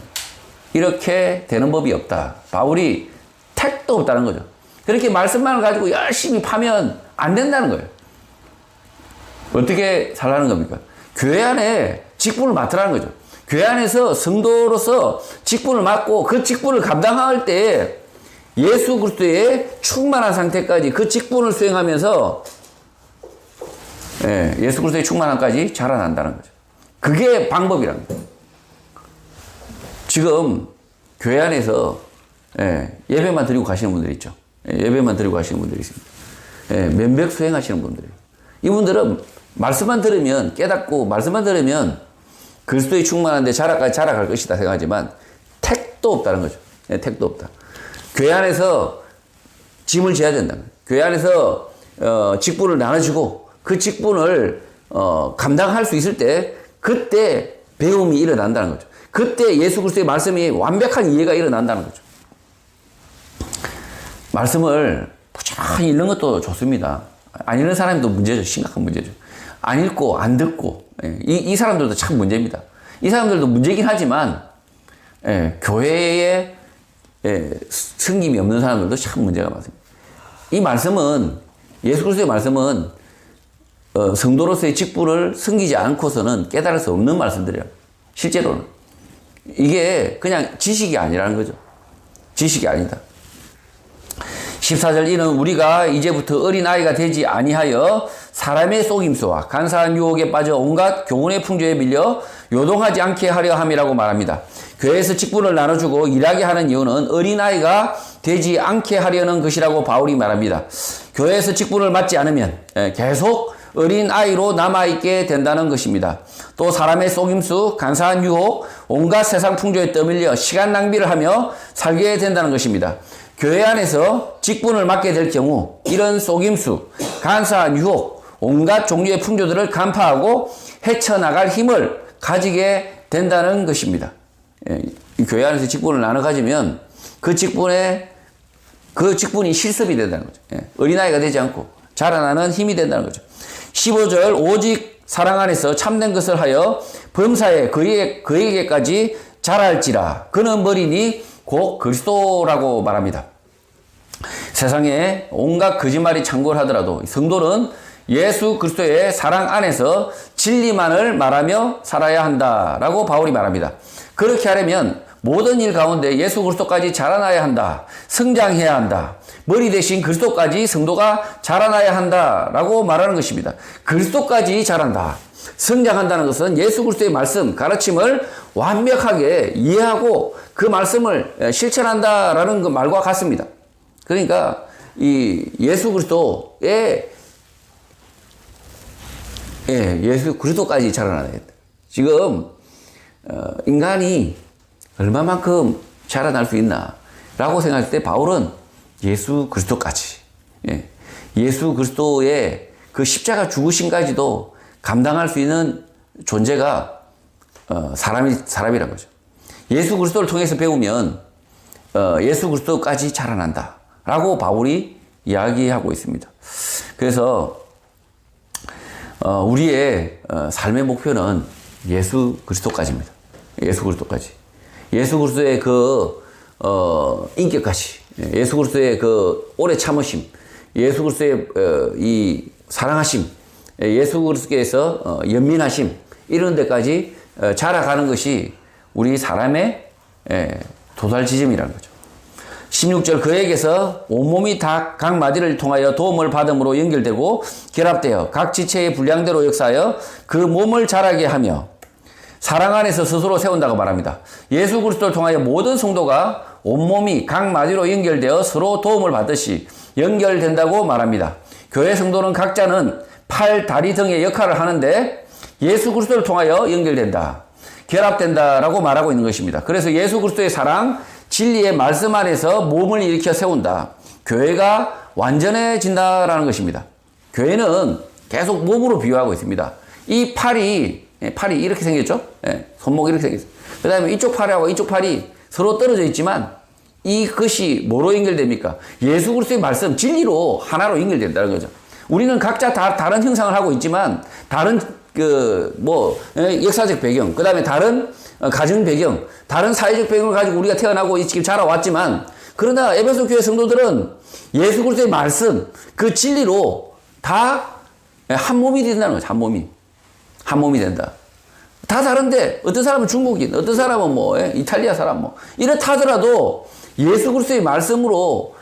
이렇게 되는 법이 없다. 바울이 택도 없다는 거죠. 그렇게 말씀만을 가지고 열심히 파면 안 된다는 거예요. 어떻게 살라는 겁니까? 교회 안에 직분을 맡으라는 거죠. 교회 안에서 성도로서 직분을 맡고 그 직분을 감당할 때 예수 그리스도의 충만한 상태까지 그 직분을 수행하면서 예수 그리스도의 충만함까지 자라난다는 거죠. 그게 방법이라는 거예요. 지금 교회 안에서 예배만 드리고 가시는 분들이 있죠. 예배만 드리고 가시는 분들이 있습니다. 면백 수행하시는 분들이. 이분들은 말씀만 들으면 깨닫고 말씀만 들으면 그리스도의 충만한데 자라갈 것이다 생각하지만 택도 없다는 거죠. 택도 없다. 교회 안에서 짐을 져야 된다. 교회 안에서 직분을 나눠주고 그 직분을 감당할 수 있을 때 그때 배움이 일어난다는 거죠. 그때 예수 그리스도의 말씀이 완벽한 이해가 일어난다는 거죠. 말씀을 부지런히 읽는 것도 좋습니다. 안 읽는 사람도 문제죠. 심각한 문제죠. 안 읽고 안 듣고 이 사람들도 참 문제입니다. 이 사람들도 문제긴 하지만 교회에 승김이 없는 사람들도 참 문제가 많습니다. 이 말씀은 예수 그리스도의 말씀은 성도로서의 직분을 섬기지 않고서는 깨달을 수 없는 말씀들이에요. 실제로는 이게 그냥 지식이 아니라는 거죠. 지식이 아니다. 14절 이는 우리가 이제부터 어린아이가 되지 아니하여 사람의 속임수와 간사한 유혹에 빠져 온갖 교훈의 풍조에 밀려 요동하지 않게 하려 함이라고 말합니다. 교회에서 직분을 나눠주고 일하게 하는 이유는 어린아이가 되지 않게 하려는 것이라고 바울이 말합니다. 교회에서 직분을 맡지 않으면 계속 어린아이로 남아있게 된다는 것입니다. 또 사람의 속임수, 간사한 유혹, 온갖 세상 풍조에 떠밀려 시간 낭비를 하며 살게 된다는 것입니다. 교회 안에서 직분을 맡게 될 경우 이런 속임수, 간사한 유혹, 온갖 종류의 풍조들을 간파하고 헤쳐나갈 힘을 가지게 된다는 것입니다. 교회 안에서 직분을 나눠 가지면 그 직분이 실습이 된다는 거죠. 어린아이가 되지 않고 자라나는 힘이 된다는 거죠. 15절 오직 사랑 안에서 참된 것을 하여 범사에 그에게까지 자랄지라. 그는 머리니 곧 그리스도라고 말합니다. 세상에 온갖 거짓말이 창궐하더라도 성도는 예수 그리스도의 사랑 안에서 진리만을 말하며 살아야 한다라고 바울이 말합니다. 그렇게 하려면 모든 일 가운데 예수 그리스도까지 자라나야 한다. 성장해야 한다. 머리 대신 그리스도까지 성도가 자라나야 한다라고 말하는 것입니다. 그리스도까지 자란다. 성장한다는 것은 예수 그리스도의 말씀, 가르침을 완벽하게 이해하고 그 말씀을 실천한다라는 그 말과 같습니다. 그러니까 이 예수 그리스도의 예수 그리스도까지 자라나야 된다. 지금 인간이 얼마만큼 자라날 수 있나라고 생각할 때 바울은 예수 그리스도까지, 예수 그리스도의 그 십자가 죽으심까지도 감당할 수 있는 존재가 사람이란 거죠. 예수 그리스도를 통해서 배우면 예수 그리스도까지 자라난다라고 바울이 이야기하고 있습니다. 그래서 우리의 삶의 목표는 예수 그리스도까지입니다. 예수 그리스도까지. 예수 그리스도의 그 인격까지, 예수 그리스도의 그 오래 참으심, 예수 그리스도의 이 사랑하심, 예수 그리스도께서 연민하심, 이런 데까지 자라가는 것이 우리 사람의 도달 지점이라는 거죠. 16절, 그에게서 온몸이 다 각 마디를 통하여 도움을 받음으로 연결되고 결합되어 각 지체의 분량대로 역사하여 그 몸을 자라게 하며 사랑 안에서 스스로 세운다고 말합니다. 예수 그리스도를 통하여 모든 성도가 온몸이 각 마디로 연결되어 서로 도움을 받듯이 연결된다고 말합니다. 교회 성도는 각자는 팔, 다리 등의 역할을 하는데 예수 그리스도를 통하여 연결된다, 결합된다라고 말하고 있는 것입니다. 그래서 예수 그리스도의 사랑, 진리의 말씀 안에서 몸을 일으켜 세운다. 교회가 완전해진다라는 것입니다. 교회는 계속 몸으로 비유하고 있습니다. 이 팔이 이렇게 생겼죠? 손목이 이렇게 생겼어요. 그 다음에 이쪽 팔하고 이쪽 팔이 서로 떨어져 있지만 이것이 뭐로 연결됩니까? 예수 그리스도의 말씀, 진리로 하나로 연결된다는 거죠. 우리는 각자 다른 형상을 하고 있지만 다른 역사적 배경, 그 다음에 다른 가정 배경, 다른 사회적 배경을 가지고 우리가 태어나고 지금 자라왔지만, 그러나 에베소 교회 성도들은 예수 그리스도의 말씀, 그 진리로 다 한 몸이 된다는 거죠. 한 몸이 된다. 다 다른데 어떤 사람은 중국인, 어떤 사람은 이탈리아 사람 이렇다 하더라도 예수 그리스도의 말씀으로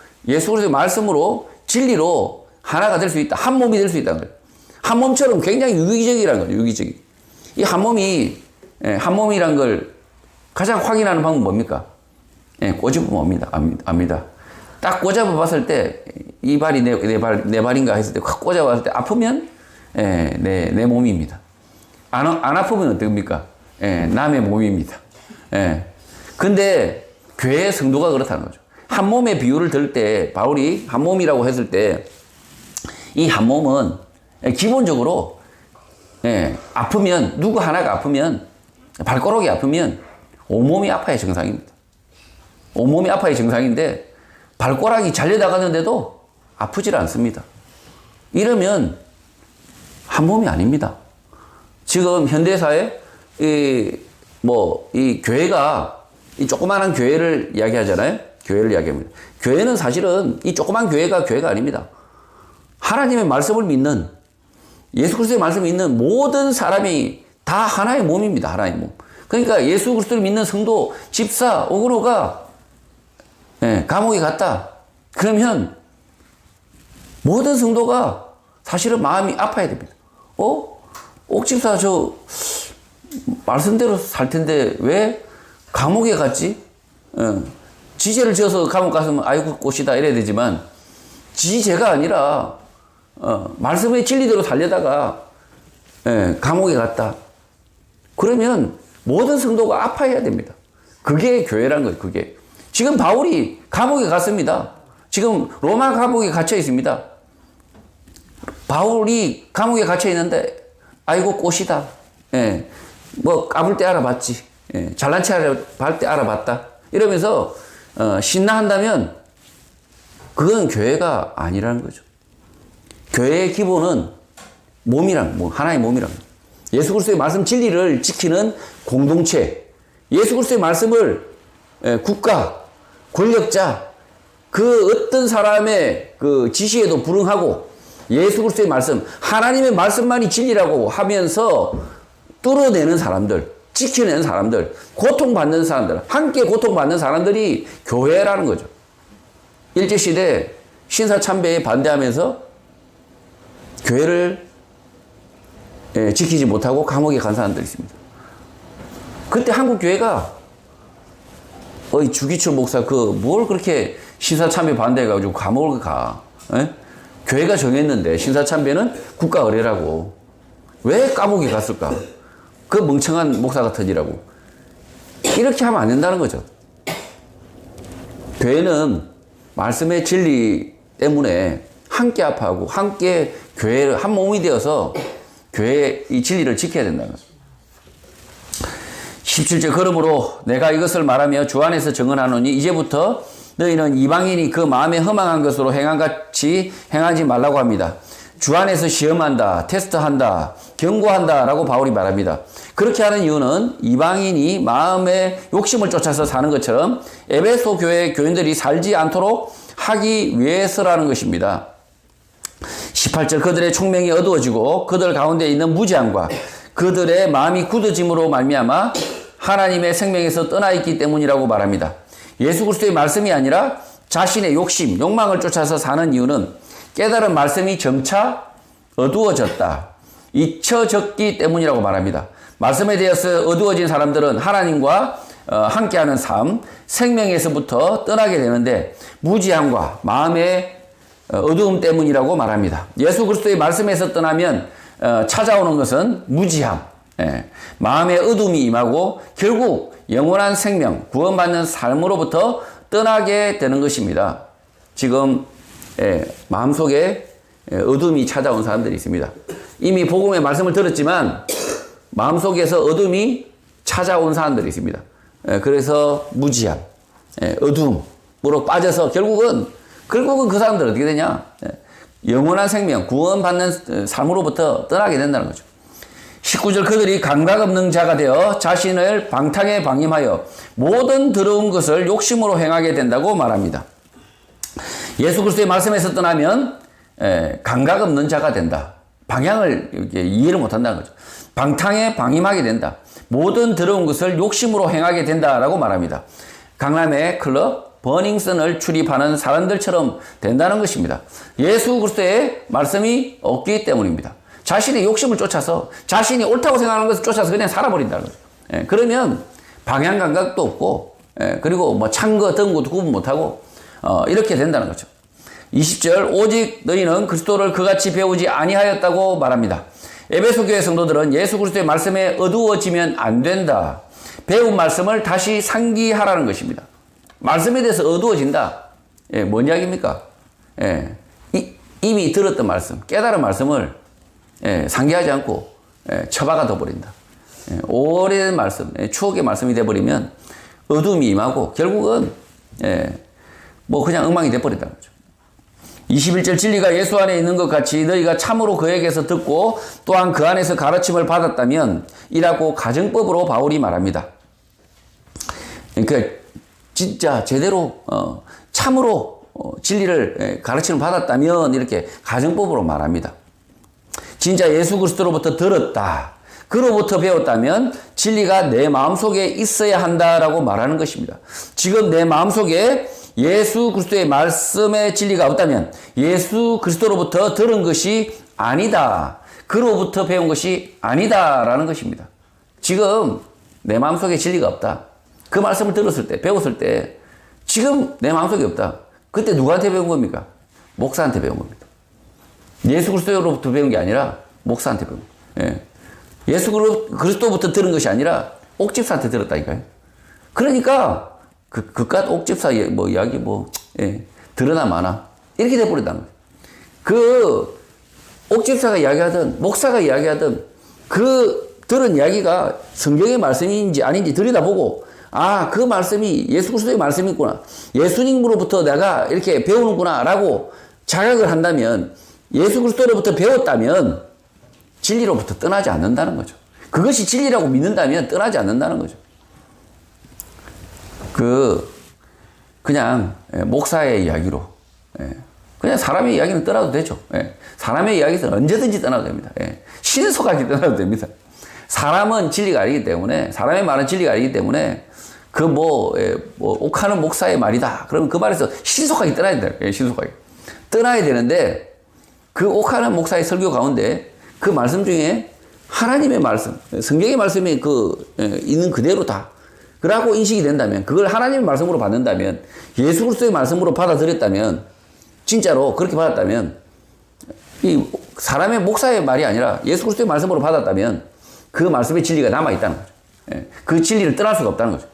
진리로 하나가 될 수 있다. 한 몸이 될 수 있다는 거예요. 한 몸처럼 굉장히 유기적이라는 거죠. 유기적이. 이 한 몸이란 걸 가장 확인하는 방법은 뭡니까? 꼬집으면 압니다. 딱 꼬집어 봤을 때, 이 발이 내 발인가 했을 때, 확 꼬집어 봤을 때, 아프면, 내 몸입니다. 안 아프면 어떻습니까? 남의 몸입니다. 근데, 교회 성도가 그렇다는 거죠. 한 몸의 비유를 들 때, 바울이 한 몸이라고 했을 때, 이 한 몸은 기본적으로, 아프면, 누구 하나가 아프면, 발가락이 아프면, 온몸이 아파야 정상입니다. 온몸이 아파야 정상인데, 발가락이 잘려나가는데도 아프질 않습니다. 이러면, 한 몸이 아닙니다. 지금 현대사회, 이 교회가, 이 조그마한 교회를 이야기하잖아요? 교회를 이야기합니다. 교회는 사실은 이 조그만 교회가 아닙니다. 하나님의 말씀을 믿는, 예수 그리스도의 말씀을 믿는 모든 사람이 다 하나의 몸입니다. 하나의 몸. 그러니까 예수 그리스도를 믿는 성도, 집사, 오그로가 감옥에 갔다. 그러면 모든 성도가 사실은 마음이 아파야 됩니다. 옥집사 저 말씀대로 살 텐데 왜 감옥에 갔지? 지죄를 지어서 감옥 갔으면 아이고 꽃이다 이래야 되지만 지죄가 아니라 말씀의 진리대로 살려다가 감옥에 갔다. 그러면 모든 성도가 아파해야 됩니다. 그게 교회라는 거예요. 그게. 지금 바울이 감옥에 갔습니다. 지금 로마 감옥에 갇혀 있습니다. 바울이 감옥에 갇혀 있는데 아이고 꽃이다. 까불 때 알아봤지. 잘난 체 할 때 알아봤다. 이러면서 신나한다면 그건 교회가 아니라는 거죠. 교회의 기본은 하나의 몸이란 거예요. 예수 그리스도의 말씀 진리를 지키는 공동체, 예수 그리스도의 말씀을 국가, 권력자, 그 어떤 사람의 그 지시에도 불응하고 예수 그리스도의 말씀, 하나님의 말씀만이 진리라고 하면서 뚫어내는 사람들, 지켜내는 사람들, 고통받는 사람들, 함께 고통받는 사람들이 교회라는 거죠. 일제시대 신사참배에 반대하면서 교회를 지키지 못하고 감옥에 간 사람들이 있습니다. 그때 한국 교회가 주기철 목사 뭘 그렇게 신사참배 반대해가지고 감옥을 가? 교회가 정했는데 신사참배는 국가 의례라고 왜 감옥에 갔을까? 그 멍청한 목사 같으니라고. 이렇게 하면 안 된다는 거죠. 교회는 말씀의 진리 때문에 함께 아파하고 함께 교회를 한 몸이 되어서 교회의 이 진리를 지켜야 된다는 거죠. 17절 그러므로 내가 이것을 말하며 주 안에서 증언하노니 이제부터 너희는 이방인이 그 마음에 허망한 것으로 행한 같이 행하지 말라고 합니다. 주 안에서 시험한다, 테스트한다, 경고한다 라고 바울이 말합니다. 그렇게 하는 이유는 이방인이 마음의 욕심을 쫓아서 사는 것처럼 에베소 교회 교인들이 살지 않도록 하기 위해서라는 것입니다. 18절 그들의 총명이 어두워지고 그들 가운데 있는 무지함과 그들의 마음이 굳어짐으로 말미암아 하나님의 생명에서 떠나 있기 때문이라고 말합니다. 예수 그리스도의 말씀이 아니라 자신의 욕심, 욕망을 쫓아서 사는 이유는 깨달은 말씀이 점차 어두워졌다, 잊혀졌기 때문이라고 말합니다. 말씀에 대해서 어두워진 사람들은 하나님과 함께하는 삶, 생명에서부터 떠나게 되는데 무지함과 마음의 어두움 때문이라고 말합니다. 예수 그리스도의 말씀에서 떠나면 찾아오는 것은 무지함, 마음의 어둠이 임하고 결국 영원한 생명, 구원받는 삶으로부터 떠나게 되는 것입니다. 지금 마음속에 어둠이 찾아온 사람들이 있습니다. 이미 복음의 말씀을 들었지만 마음속에서 어둠이 찾아온 사람들이 있습니다. 그래서 무지함, 어둠으로 빠져서 결국은 그 사람들은 어떻게 되냐? 영원한 생명, 구원받는 삶으로부터 떠나게 된다는 거죠. 19절 그들이 감각 없는 자가 되어 자신을 방탕에 방임하여 모든 더러운 것을 욕심으로 행하게 된다고 말합니다. 예수 그리스도의 말씀에서 떠나면 감각 없는 자가 된다. 방향을 이해를 못한다는 거죠. 방탕에 방임하게 된다. 모든 더러운 것을 욕심으로 행하게 된다라고 말합니다. 강남의 클럽 버닝썬을 출입하는 사람들처럼 된다는 것입니다. 예수 그리스도의 말씀이 없기 때문입니다. 자신의 욕심을 쫓아서 자신이 옳다고 생각하는 것을 쫓아서 그냥 살아버린다는 거죠. 그러면 방향 감각도 없고 그리고 뭐 찬 거, 든 것도 구분 못하고 이렇게 된다는 거죠. 20절 오직 너희는 그리스도를 그같이 배우지 아니하였다고 말합니다. 에베소 교회 성도들은 예수 그리스도의 말씀에 어두워지면 안 된다. 배운 말씀을 다시 상기하라는 것입니다. 말씀에 대해서 어두워진다. 뭔 이야기입니까? 이미 들었던 말씀, 깨달은 말씀을 상기하지 않고 처박아 둬버린다. 오래된 말씀, 추억의 말씀이 돼버리면 어둠이 임하고 결국은 뭐 그냥 엉망이 돼버린다는 거죠. 21절 진리가 예수 안에 있는 것 같이 너희가 참으로 그에게서 듣고 또한 그 안에서 가르침을 받았다면 이라고 가정법으로 바울이 말합니다. 그러니까 진짜 제대로 참으로 진리를 가르침을 받았다면 이렇게 가정법으로 말합니다. 진짜 예수 그리스도로부터 들었다, 그로부터 배웠다면 진리가 내 마음속에 있어야 한다라고 말하는 것입니다. 지금 내 마음속에 예수 그리스도의 말씀의 진리가 없다면 예수 그리스도로부터 들은 것이 아니다, 그로부터 배운 것이 아니다라는 것입니다. 지금 내 마음속에 진리가 없다. 그 말씀을 들었을 때, 배웠을 때 지금 내 마음속에 없다. 그때 누구한테 배운 겁니까? 목사한테 배운 겁니다. 예수 그리스도로부터 배운 게 아니라 목사한테 배운 거예요. 예수 그리스도부터 들은 것이 아니라 옥집사한테 들었다니까요. 그러니까 그깟 옥집사 뭐 이야기 들으나 마나 이렇게 돼버린다는 거예요. 그 옥집사가 이야기하든 목사가 이야기하든 그 들은 이야기가 성경의 말씀인지 아닌지 들여다보고 그 말씀이 예수 그리스도의 말씀이구나, 예수님으로부터 내가 이렇게 배우는구나 라고 자각을 한다면, 예수 그리스도로부터 배웠다면 진리로부터 떠나지 않는다는 거죠. 그것이 진리라고 믿는다면 떠나지 않는다는 거죠. 그냥 목사의 이야기로 그냥 사람의 이야기는 떠나도 되죠. 예. 사람의 이야기는 언제든지 떠나도 됩니다. 예. 신속하게 떠나도 됩니다. 사람은 진리가 아니기 때문에, 사람의 말은 진리가 아니기 때문에, 옥하는 목사의 말이다. 그러면 그 말에서 신속하게 떠나야 돼요. 예, 신속하게. 떠나야 되는데, 그 옥하는 목사의 설교 가운데 그 말씀 중에 하나님의 말씀, 성경의 말씀이 있는 그대로 다. 그러고 인식이 된다면, 그걸 하나님의 말씀으로 받는다면, 예수 그리스도의 말씀으로 받아들였다면, 진짜로 그렇게 받았다면, 이 사람의 목사의 말이 아니라 예수 그리스도의 말씀으로 받았다면, 그 말씀의 진리가 남아있다는 거죠. 예, 그 진리를 떠날 수가 없다는 거죠.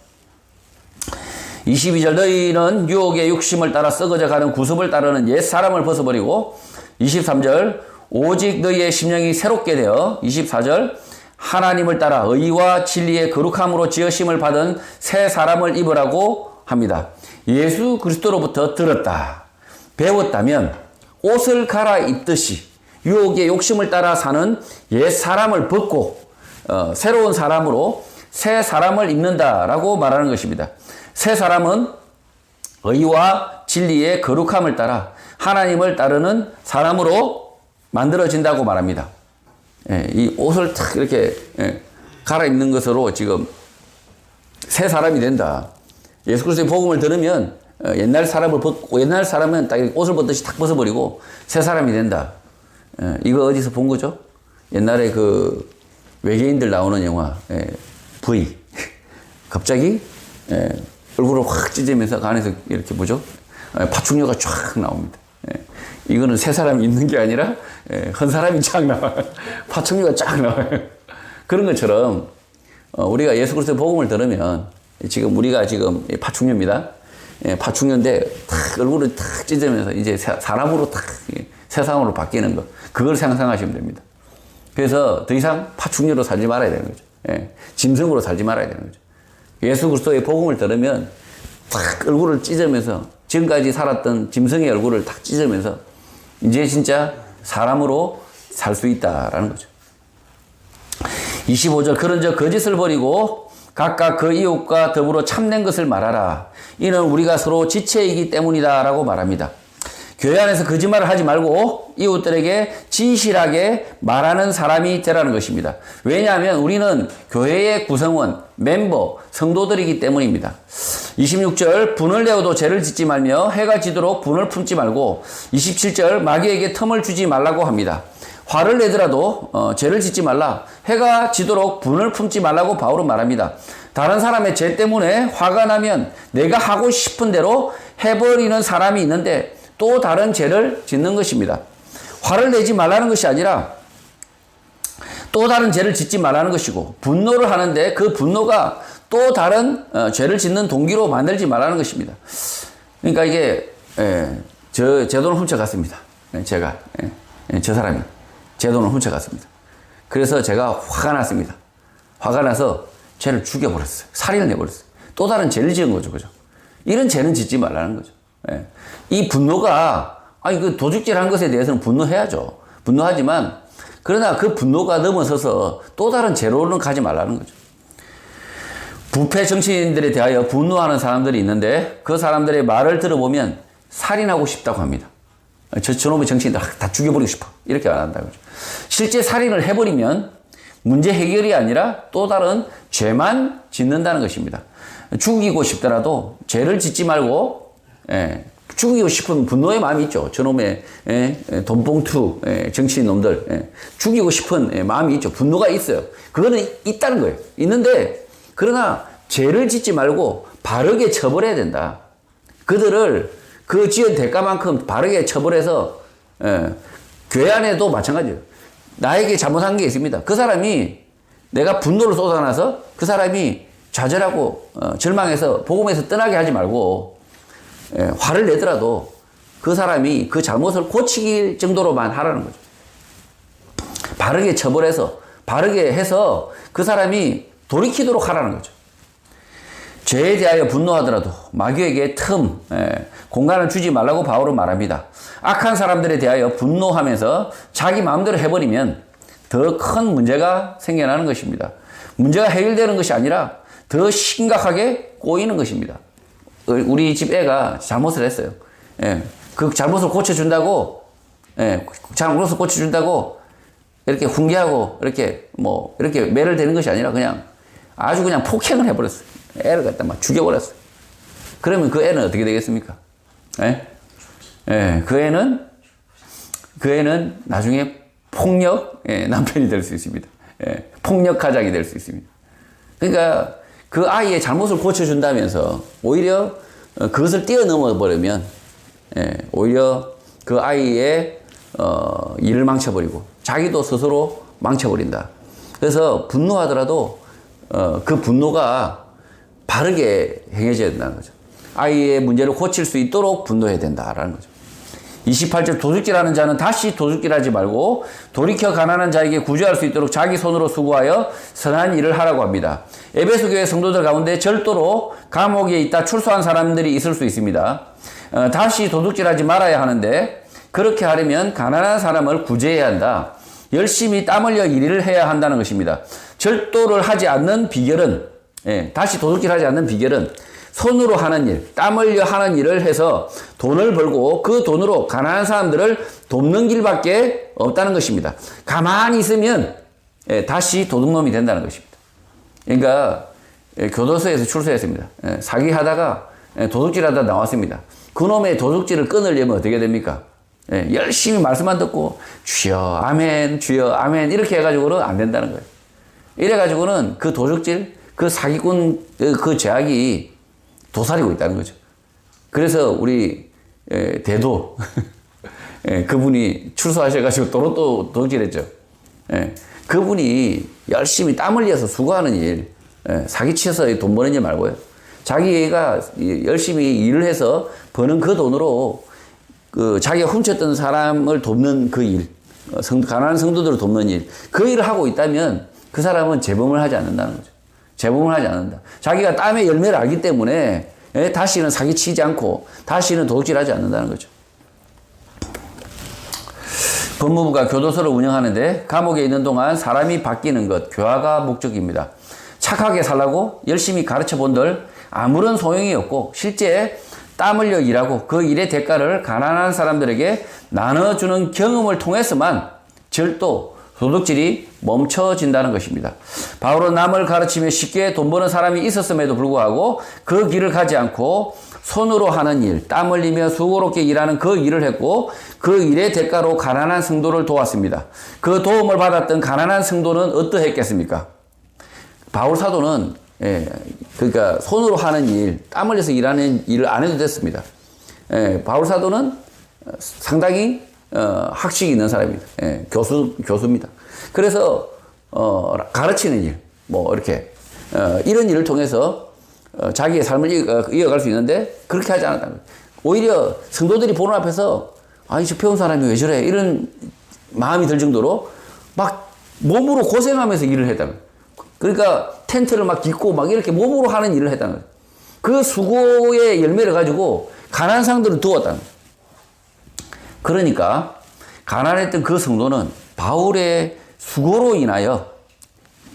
22절, 너희는 유혹의 육심을 따라 썩어져 가는 구습을 따르는 옛 사람을 벗어버리고, 23절, 오직 너희의 심령이 새롭게 되어, 24절, 하나님을 따라 의와 진리의 거룩함으로 지으심을 받은 새 사람을 입으라고 합니다. 예수 그리스도로부터 들었다, 배웠다면 옷을 갈아입듯이 유혹의 욕심을 따라 사는 옛 사람을 벗고 새로운 사람으로 새 사람을 입는다라고 말하는 것입니다. 새 사람은 의와 진리의 거룩함을 따라 하나님을 따르는 사람으로 만들어진다고 말합니다. 예, 이 옷을 탁 이렇게 갈아입는 것으로 지금 새 사람이 된다. 예수 그리스도의 복음을 들으면 옛날 사람을 벗고, 옛날 사람은 딱 옷을 벗듯이 탁 벗어버리고 새 사람이 된다. 이거 어디서 본 거죠? 옛날에 그 외계인들 나오는 영화 V. 갑자기 얼굴을 확 찢으면서 그 안에서 이렇게 뭐죠? 파충류가 쫙 나옵니다. 이거는 새 사람이 있는 게 아니라 헌 사람이 쫙 나와요. 파충류가 쫙 나와요. 그런 것처럼 우리가 예수 그리스도의 복음을 들으면 지금 우리가 지금 파충류입니다. 파충류인데 탁 얼굴을 탁 찢으면서 이제 사람으로 탁 새 사람으로 바뀌는 거, 그걸 상상하시면 됩니다. 그래서 더 이상 파충류로 살지 말아야 되는 거죠. 짐승으로 살지 말아야 되는 거죠. 예수 그리스도의 복음을 들으면 탁 얼굴을 찢으면서 지금까지 살았던 짐승의 얼굴을 탁 찢으면서 이제 진짜 사람으로 살 수 있다라는 거죠. 25절, 그런즉 거짓을 버리고 각각 그 이웃과 더불어 참된 것을 말하라. 이는 우리가 서로 지체이기 때문이다 라고 말합니다. 교회 안에서 거짓말을 하지 말고 이웃들에게 진실하게 말하는 사람이 되라는 것입니다. 왜냐하면 우리는 교회의 구성원, 멤버, 성도들이기 때문입니다. 26절, 분을 내어도 죄를 짓지 말며 해가 지도록 분을 품지 말고, 27절, 마귀에게 틈을 주지 말라고 합니다. 화를 내더라도 죄를 짓지 말라, 해가 지도록 분을 품지 말라고 바울은 말합니다. 다른 사람의 죄 때문에 화가 나면 내가 하고 싶은 대로 해버리는 사람이 있는데 또 다른 죄를 짓는 것입니다. 화를 내지 말라는 것이 아니라 또 다른 죄를 짓지 말라는 것이고, 분노를 하는데 그 분노가 또 다른 죄를 짓는 동기로 만들지 말라는 것입니다. 그러니까 이게 제 돈을 훔쳐갔습니다. 제가 저 사람이 제 돈을 훔쳐갔습니다. 그래서 제가 화가 났습니다. 화가 나서 죄를 죽여버렸어요. 살인을 내버렸어요. 또 다른 죄를 지은 거죠, 그죠? 이런 죄는 짓지 말라는 거죠. 이 분노가, 그 도둑질한 것에 대해서는 분노해야죠. 분노하지만, 그러나 그 분노가 넘어서서 또 다른 죄로는 가지 말라는 거죠. 부패 정치인들에 대하여 분노하는 사람들이 있는데 그 사람들의 말을 들어보면 살인하고 싶다고 합니다. 저놈의 정치인들 다 죽여버리고 싶어. 이렇게 말한다고 하죠. 실제 살인을 해버리면 문제 해결이 아니라 또 다른 죄만 짓는다는 것입니다. 죽이고 싶더라도 죄를 짓지 말고, 죽이고 싶은 분노의 마음이 있죠. 저놈의 돈봉투 정치인 놈들, 죽이고 싶은 마음이 있죠. 분노가 있어요. 그거는 있다는 거예요. 있는데, 그러나 죄를 짓지 말고 바르게 처벌해야 된다. 그들을 그 지은 대가만큼 바르게 처벌해서, 교회 안에도 마찬가지예요. 나에게 잘못한 게 있습니다. 그 사람이, 내가 분노를 쏟아놔서 그 사람이 좌절하고 절망해서 복음에서 떠나게 하지 말고, 화를 내더라도 그 사람이 그 잘못을 고치길 정도로만 하라는 거죠. 바르게 처벌해서, 바르게 해서 그 사람이 돌이키도록 하라는 거죠. 죄에 대하여 분노하더라도 마귀에게 공간을 주지 말라고 바울은 말합니다. 악한 사람들에 대하여 분노하면서 자기 마음대로 해버리면 더 큰 문제가 생겨나는 것입니다. 문제가 해결되는 것이 아니라 더 심각하게 꼬이는 것입니다. 우리 집 애가 잘못을 했어요. 그 잘못을 고쳐준다고, 예, 잘못을 고쳐준다고 이렇게 훈계하고 이렇게 뭐 이렇게 매를 대는 것이 아니라 그냥 아주 그냥 폭행을 해버렸어요. 애를 갖다 막 죽여버렸어요. 그러면 그 애는 어떻게 되겠습니까? 예? 예, 그 애는 나중에 폭력, 예, 남편이 될 수 있습니다. 예, 폭력 가장이 될 수 있습니다. 그러니까 그 아이의 잘못을 고쳐준다면서 오히려 그것을 뛰어넘어 버리면, 예, 오히려 그 아이의 일을 망쳐버리고 자기도 스스로 망쳐버린다. 그래서 분노하더라도 그 분노가 바르게 행해져야 된다는 거죠. 아이의 문제를 고칠 수 있도록 분노해야 된다라는 거죠. 28절 도둑질하는 자는 다시 도둑질하지 말고 돌이켜 가난한 자에게 구제할 수 있도록 자기 손으로 수고하여 선한 일을 하라고 합니다. 에베소 교회 성도들 가운데 절도로 감옥에 있다 출소한 사람들이 있을 수 있습니다. 다시 도둑질하지 말아야 하는데 그렇게 하려면 가난한 사람을 구제해야 한다. 열심히 땀 흘려 일을 해야 한다는 것입니다. 절도를 하지 않는 비결은, 예, 다시 도둑질하지 않는 비결은 손으로 하는 일, 땀 흘려 하는 일을 해서 돈을 벌고 그 돈으로 가난한 사람들을 돕는 길밖에 없다는 것입니다. 가만히 있으면, 예, 다시 도둑놈이 된다는 것입니다. 그러니까 교도소에서 출소했습니다. 예, 사기하다가 도둑질하다 나왔습니다. 그놈의 도둑질을 끊으려면 어떻게 됩니까? 예, 열심히 말씀만 듣고 주여 아멘 주여 아멘 이렇게 해가지고는 안 된다는 거예요. 이래가지고는 그 도둑질, 그 사기꾼 그 죄악이 도사리고 있다는 거죠. 그래서 우리 대도 그분이 출소하셔가지고 또 도둑질했죠. 그분이 열심히 땀 흘려서 수고하는 일, 사기치어서 돈 버는 일 말고요. 자기가 열심히 일을 해서 버는 그 돈으로 그 자기가 훔쳤던 사람을 돕는 그 일, 가난한 성도들을 돕는 일, 그 일을 하고 있다면 그 사람은 재범을 하지 않는다는 거죠. 재범을 하지 않는다. 자기가 땀의 열매를 알기 때문에 다시는 사기치지 않고 다시는 도둑질하지 않는다는 거죠. 법무부가 교도소를 운영하는데 감옥에 있는 동안 사람이 바뀌는 것, 교화가 목적입니다. 착하게 살라고 열심히 가르쳐 본들 아무런 소용이 없고 실제 땀 흘려 일하고 그 일의 대가를 가난한 사람들에게 나눠주는 경험을 통해서만 절도, 도둑질이 멈춰진다는 것입니다. 바울은 남을 가르치며 쉽게 돈 버는 사람이 있었음에도 불구하고 그 길을 가지 않고 손으로 하는 일, 땀 흘리며 수고롭게 일하는 그 일을 했고 그 일의 대가로 가난한 성도를 도왔습니다. 그 도움을 받았던 가난한 성도는 어떠했겠습니까? 바울 사도는 그러니까 손으로 하는 일, 땀 흘려서 일하는 일을 안 해도 됐습니다. 바울 사도는 상당히 학식이 있는 사람입니다. 교수입니다. 그래서 가르치는 일, 뭐 이렇게 이런 일을 통해서 자기의 삶을 이어갈 수 있는데 그렇게 하지 않았다는 거예요. 오히려 성도들이 보는 앞에서 아니 저 배운 사람이 왜 저래 이런 마음이 들 정도로 막 몸으로 고생하면서 일을 했다는 거예요. 그러니까 텐트를 막 깃고 막 이렇게 몸으로 하는 일을 했다는 거예요. 그 수고의 열매를 가지고 가난한 사람들을 두었다는 거예요. 그러니까 가난했던 그 성도는 바울의 수고로 인하여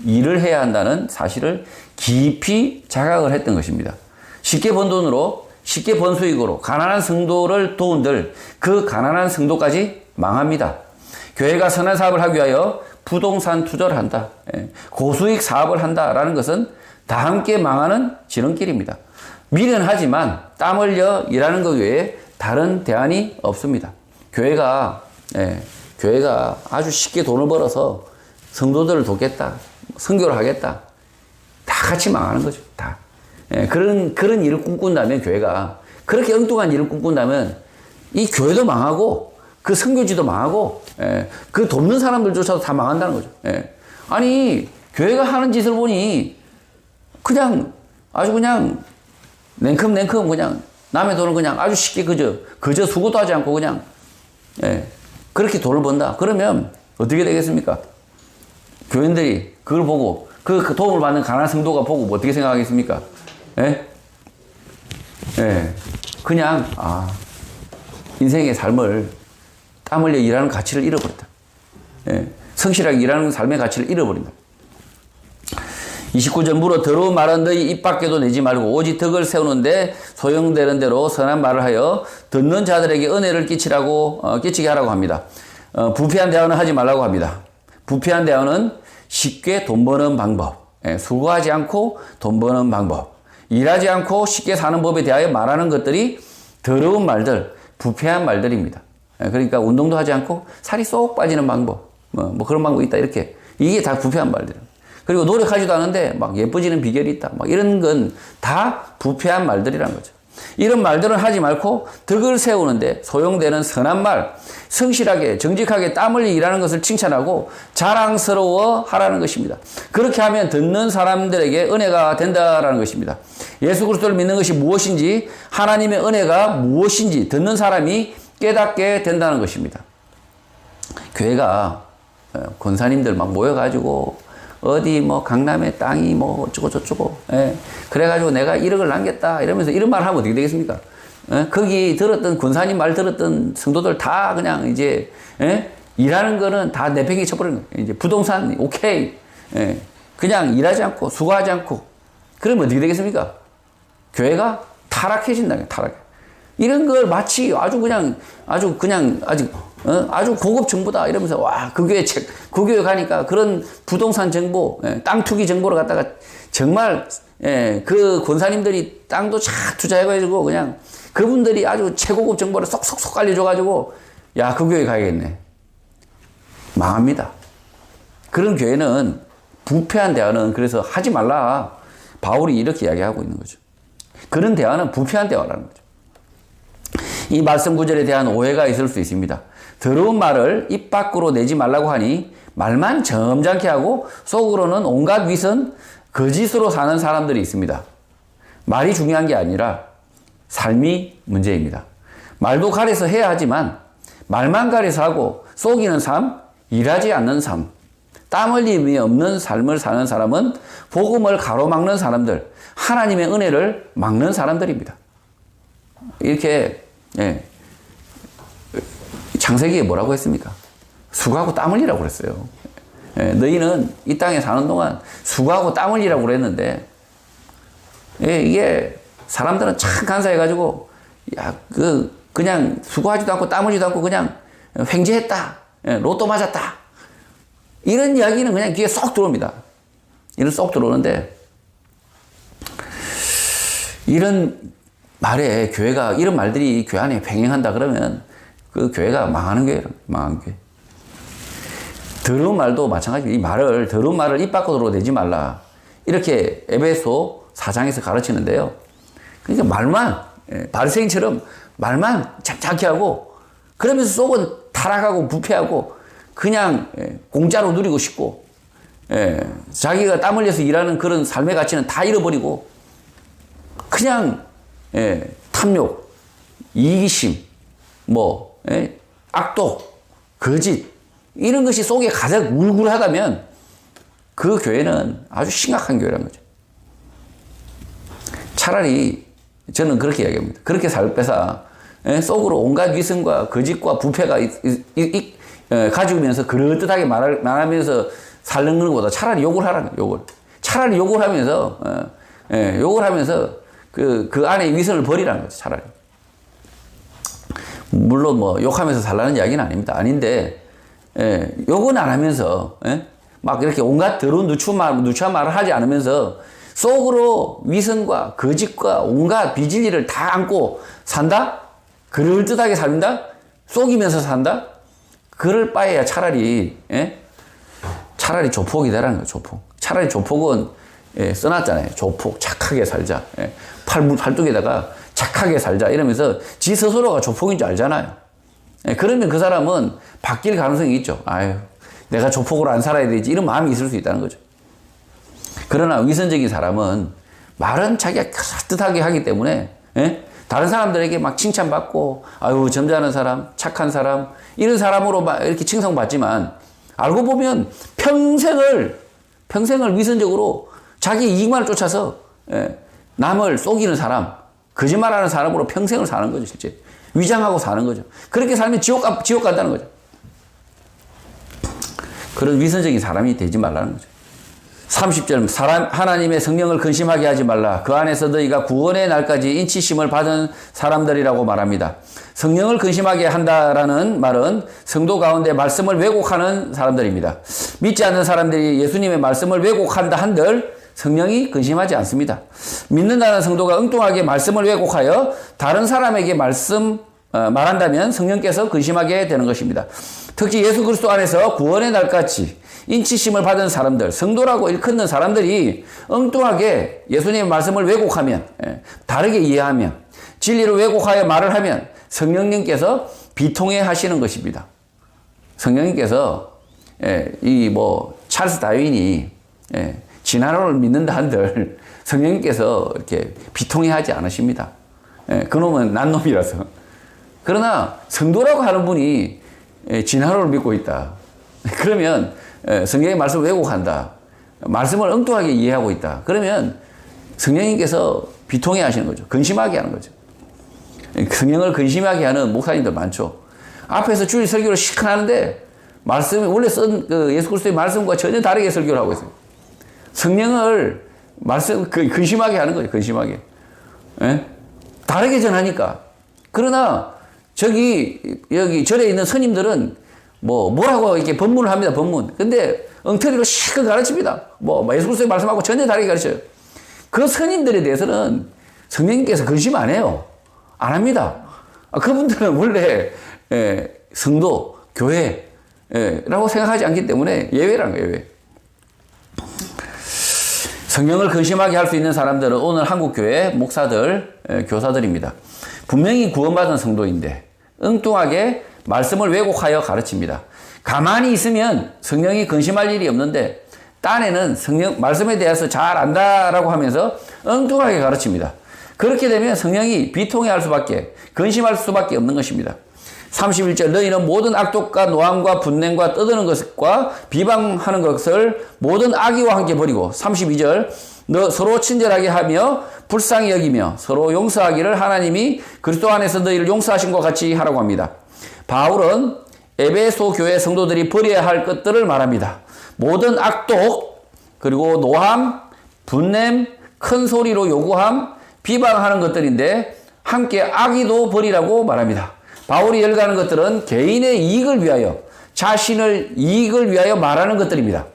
일을 해야 한다는 사실을 깊이 자각을 했던 것입니다. 쉽게 번 돈으로, 쉽게 번 수익으로 가난한 성도를 도운들 그 가난한 성도까지 망합니다. 교회가 선한 사업을 하기 위하여 부동산 투자를 한다, 고수익 사업을 한다라는 것은 다 함께 망하는 지름길입니다. 미련하지만 땀 흘려 일하는 것 외에 다른 대안이 없습니다. 교회가 아주 쉽게 돈을 벌어서 성도들을 돕겠다, 선교를 하겠다, 다 같이 망하는 거죠. 다. 그런 일을 꿈꾼다면 교회가 그렇게 엉뚱한 일을 꿈꾼다면 이 교회도 망하고 그 선교지도 망하고 그 돕는 사람들조차도 다 망한다는 거죠. 아니 교회가 하는 짓을 보니 그냥 아주 그냥 냉큼 그냥 남의 돈을 그냥 아주 쉽게 그저 수고도 하지 않고 그냥 그렇게 돈을 번다. 그러면 어떻게 되겠습니까? 교인들이 그걸 보고 그 도움을 받는 가난한 성도가 보고 뭐 어떻게 생각하겠습니까? 그냥 인생의 삶을 땀 흘려 일하는 가치를 잃어버렸다. 성실하게 일하는 삶의 가치를 잃어버린다. 29절 물어 더러운 말은 너희 입 밖에도 내지 말고 오직 덕을 세우는데 소용되는 대로 선한 말을 하여 듣는 자들에게 은혜를 끼치게 하라고 합니다. 부패한 대화는 하지 말라고 합니다. 부패한 대화는 쉽게 돈 버는 방법, 수고하지 않고 돈 버는 방법, 일하지 않고 쉽게 사는 법에 대하여 말하는 것들이 더러운 말들, 부패한 말들입니다. 그러니까 운동도 하지 않고 살이 쏙 빠지는 방법, 뭐 그런 방법이 있다 이렇게. 이게 다 부패한 말들입니다. 그리고 노력하지도 않은데 막 예뻐지는 비결이 있다. 막 이런 건 다 부패한 말들이라는 거죠. 이런 말들은 하지 말고 덕을 세우는데 소용되는 선한 말, 성실하게 정직하게 땀 흘리 일하는 것을 칭찬하고 자랑스러워 하라는 것입니다. 그렇게 하면 듣는 사람들에게 은혜가 된다라는 것입니다. 예수 그리스도를 믿는 것이 무엇인지, 하나님의 은혜가 무엇인지 듣는 사람이 깨닫게 된다는 것입니다. 교회가 권사님들 막 모여가지고 어디 뭐 강남에 땅이 뭐 어쩌고 저쩌고, 그래가지고 내가 1억을 남겼다 이러면서 이런 말 하면 어떻게 되겠습니까? 거기 들었던 권사님 말 들었던 성도들 다 그냥 이제 일하는 거는 다 내팽개 쳐버리는 거예요. 이제 부동산 오케이, 그냥 일하지 않고 수고하지 않고 그러면 어떻게 되겠습니까? 교회가 타락해진다. 타락. 이런 걸 마치 아주 고급 정보다 이러면서 와, 그 교회 가니까 그런 부동산 정보, 땅 투기 정보를 갖다가 정말 그 권사님들이 땅도 쫙 투자해가지고 그냥 그분들이 아주 최고급 정보를 쏙쏙쏙 알려줘가지고 야, 그 교회 가야겠네. 망합니다. 그런 교회는 부패한 대화는 그래서 하지 말라. 바울이 이렇게 이야기하고 있는 거죠. 그런 대화는 부패한 대화라는 거죠. 이 말씀 구절에 대한 오해가 있을 수 있습니다. 더러운 말을 입 밖으로 내지 말라고 하니 말만 점잖게 하고 속으로는 온갖 위선, 거짓으로 사는 사람들이 있습니다. 말이 중요한 게 아니라 삶이 문제입니다. 말도 가려서 해야 하지만 말만 가려서 하고 속이는 삶, 일하지 않는 삶, 땀 흘림이 없는 삶을 사는 사람은 복음을 가로막는 사람들, 하나님의 은혜를 막는 사람들입니다. 이렇게 창세기에 뭐라고 했습니까? 수고하고 땀 흘리라고 그랬어요. 너희는 이 땅에 사는 동안 수고하고 땀 흘리라고 그랬는데 이게 사람들은 참 간사해가지고 야, 그냥 수고하지도 않고 땀 흘리지도 않고 그냥 횡재했다. 로또 맞았다. 이런 이야기는 그냥 귀에 쏙 들어옵니다. 이런 쏙 들어오는데 이런 말에 교회가 이런 말들이 교회 안에 횡행한다 그러면 그 교회가 망하는 거예요. 망한 교회. 더러운 말도 마찬가지입니다. 이 말을 더러운 말을 입 밖으로 내지 말라. 이렇게 에베소 4장에서 가르치는데요. 그러니까 말만 바리새인처럼 말만 작작히 하고 그러면서 속은 타락하고 부패하고 그냥 공짜로 누리고 싶고 자기가 땀 흘려서 일하는 그런 삶의 가치는 다 잃어버리고 그냥 탐욕, 이기심, 악독, 거짓 이런 것이 속에 가득 울굴하다면 그 교회는 아주 심각한 교회라는 거죠. 차라리 저는 그렇게 이야기합니다. 그렇게 살 빼사 속으로 온갖 위선과 거짓과 부패가 가지면서 그럴듯하게 말하면서 살는 것보다 차라리 욕을 하라는 거예요. 욕을. 차라리 욕을 하면서 그 안에 위선을 버리라는 거죠. 차라리. 물론 욕하면서 살라는 이야기는 아닙니다. 아닌데 욕은 안 하면서 막 이렇게 온갖 더러운 누추한 말을 하지 않으면서 속으로 위선과 거짓과 온갖 비진리를 다 안고 산다? 그럴듯하게 산다? 속이면서 산다? 그럴 바에야 차라리 조폭이 되라는 거예요. 조폭. 차라리 조폭은 써놨잖아요. 조폭 착하게 살자. 팔뚝에다가 착하게 살자 이러면서 지 스스로가 조폭인 줄 알잖아요. 그러면 그 사람은 바뀔 가능성이 있죠. 아유, 내가 조폭으로 안 살아야 되지 이런 마음이 있을 수 있다는 거죠. 그러나 위선적인 사람은 말은 자기가 그럴듯하게 하기 때문에 다른 사람들에게 막 칭찬받고 아유 점잖은 사람, 착한 사람 이런 사람으로 막 이렇게 칭송받지만 알고 보면 평생을 위선적으로 자기 이익만을 쫓아서 남을 속이는 사람, 거짓말하는 사람으로 평생을 사는 거죠. 실제 위장하고 사는 거죠. 그렇게 살면 지옥 간다는 거죠. 그런 위선적인 사람이 되지 말라는 거죠. 30절 하나님의 성령을 근심하게 하지 말라. 그 안에서 너희가 구원의 날까지 인치심을 받은 사람들이라고 말합니다. 성령을 근심하게 한다라는 말은 성도 가운데 말씀을 왜곡하는 사람들입니다. 믿지 않는 사람들이 예수님의 말씀을 왜곡한다 한들 성령이 근심하지 않습니다. 믿는다는 성도가 엉뚱하게 말씀을 왜곡하여 다른 사람에게 말한다면 성령께서 근심하게 되는 것입니다. 특히 예수 그리스도 안에서 구원의 날까지 인치심을 받은 사람들, 성도라고 일컫는 사람들이 엉뚱하게 예수님의 말씀을 왜곡하면, 다르게 이해하면, 진리를 왜곡하여 말을 하면 성령님께서 비통해 하시는 것입니다. 성령님께서 찰스 다윈이 진화론을 믿는다 한들 성령님께서 이렇게 비통해 하지 않으십니다. 그놈은 난 놈이라서. 그러나 성도라고 하는 분이 진화론을 믿고 있다. 그러면 성경의 말씀을 왜곡한다. 말씀을 엉뚱하게 이해하고 있다. 그러면 성령님께서 비통해 하시는 거죠. 근심하게 하는 거죠. 성령을 근심하게 하는 목사님들 많죠. 앞에서 주일 설교를 시큰 하는데 말씀이 원래 쓴 예수 그리스도의 말씀과 전혀 다르게 설교를 하고 있어요. 성령을 근심하게 하는 거죠. 근심하게. 다르게 전하니까. 그러나 여기 절에 있는 스님들은 뭐라고 이렇게 법문을 합니다. 법문. 근데 엉터리로 시큰 가르칩니다. 예수 그리스도의 말씀하고 전혀 다르게 가르쳐요. 그 스님들에 대해서는 성령님께서 근심 안 해요. 안 합니다. 그분들은 원래 성도, 교회라고 생각하지 않기 때문에 예외라는 거예요. 예외. 성령을 근심하게 할 수 있는 사람들은 오늘 한국교회 목사들, 교사들입니다. 분명히 구원받은 성도인데 엉뚱하게 말씀을 왜곡하여 가르칩니다. 가만히 있으면 성령이 근심할 일이 없는데 딴에는 성령 말씀에 대해서 잘 안다라고 하면서 엉뚱하게 가르칩니다. 그렇게 되면 성령이 비통해할 수밖에, 근심할 수밖에 없는 것입니다. 31절 너희는 모든 악독과 노함과 분냄과 떠드는 것과 비방하는 것을 모든 악의와 함께 버리고 32절 너 서로 친절하게 하며 불쌍히 여기며 서로 용서하기를 하나님이 그리스도 안에서 너희를 용서하신 것 같이 하라고 합니다. 바울은 에베소 교회 성도들이 버려야 할 것들을 말합니다. 모든 악독, 그리고 노함, 분냄, 큰 소리로 요구함, 비방하는 것들인데 함께 악의도 버리라고 말합니다. 바울이 열거하는 것들은 개인의 이익을 위하여, 자신을 이익을 위하여 말하는 것들입니다.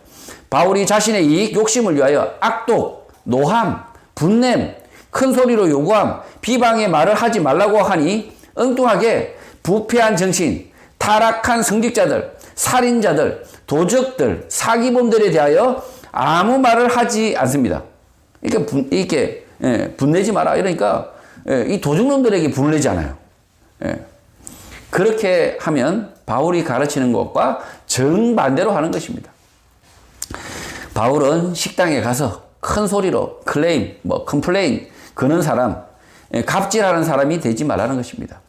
바울이 자신의 이익, 욕심을 위하여 악독, 노함, 분냄, 큰 소리로 요구함, 비방의 말을 하지 말라고 하니 엉뚱하게 부패한 정신, 타락한 성직자들, 살인자들, 도적들, 사기범들에 대하여 아무 말을 하지 않습니다. 이렇게 분내지 마라. 이러니까 이 도둑놈들에게 분을 내지 않아요. 그렇게 하면 바울이 가르치는 것과 정반대로 하는 것입니다. 바울은 식당에 가서 큰 소리로 컴플레인 그는 사람, 갑질하는 사람이 되지 말라는 것입니다.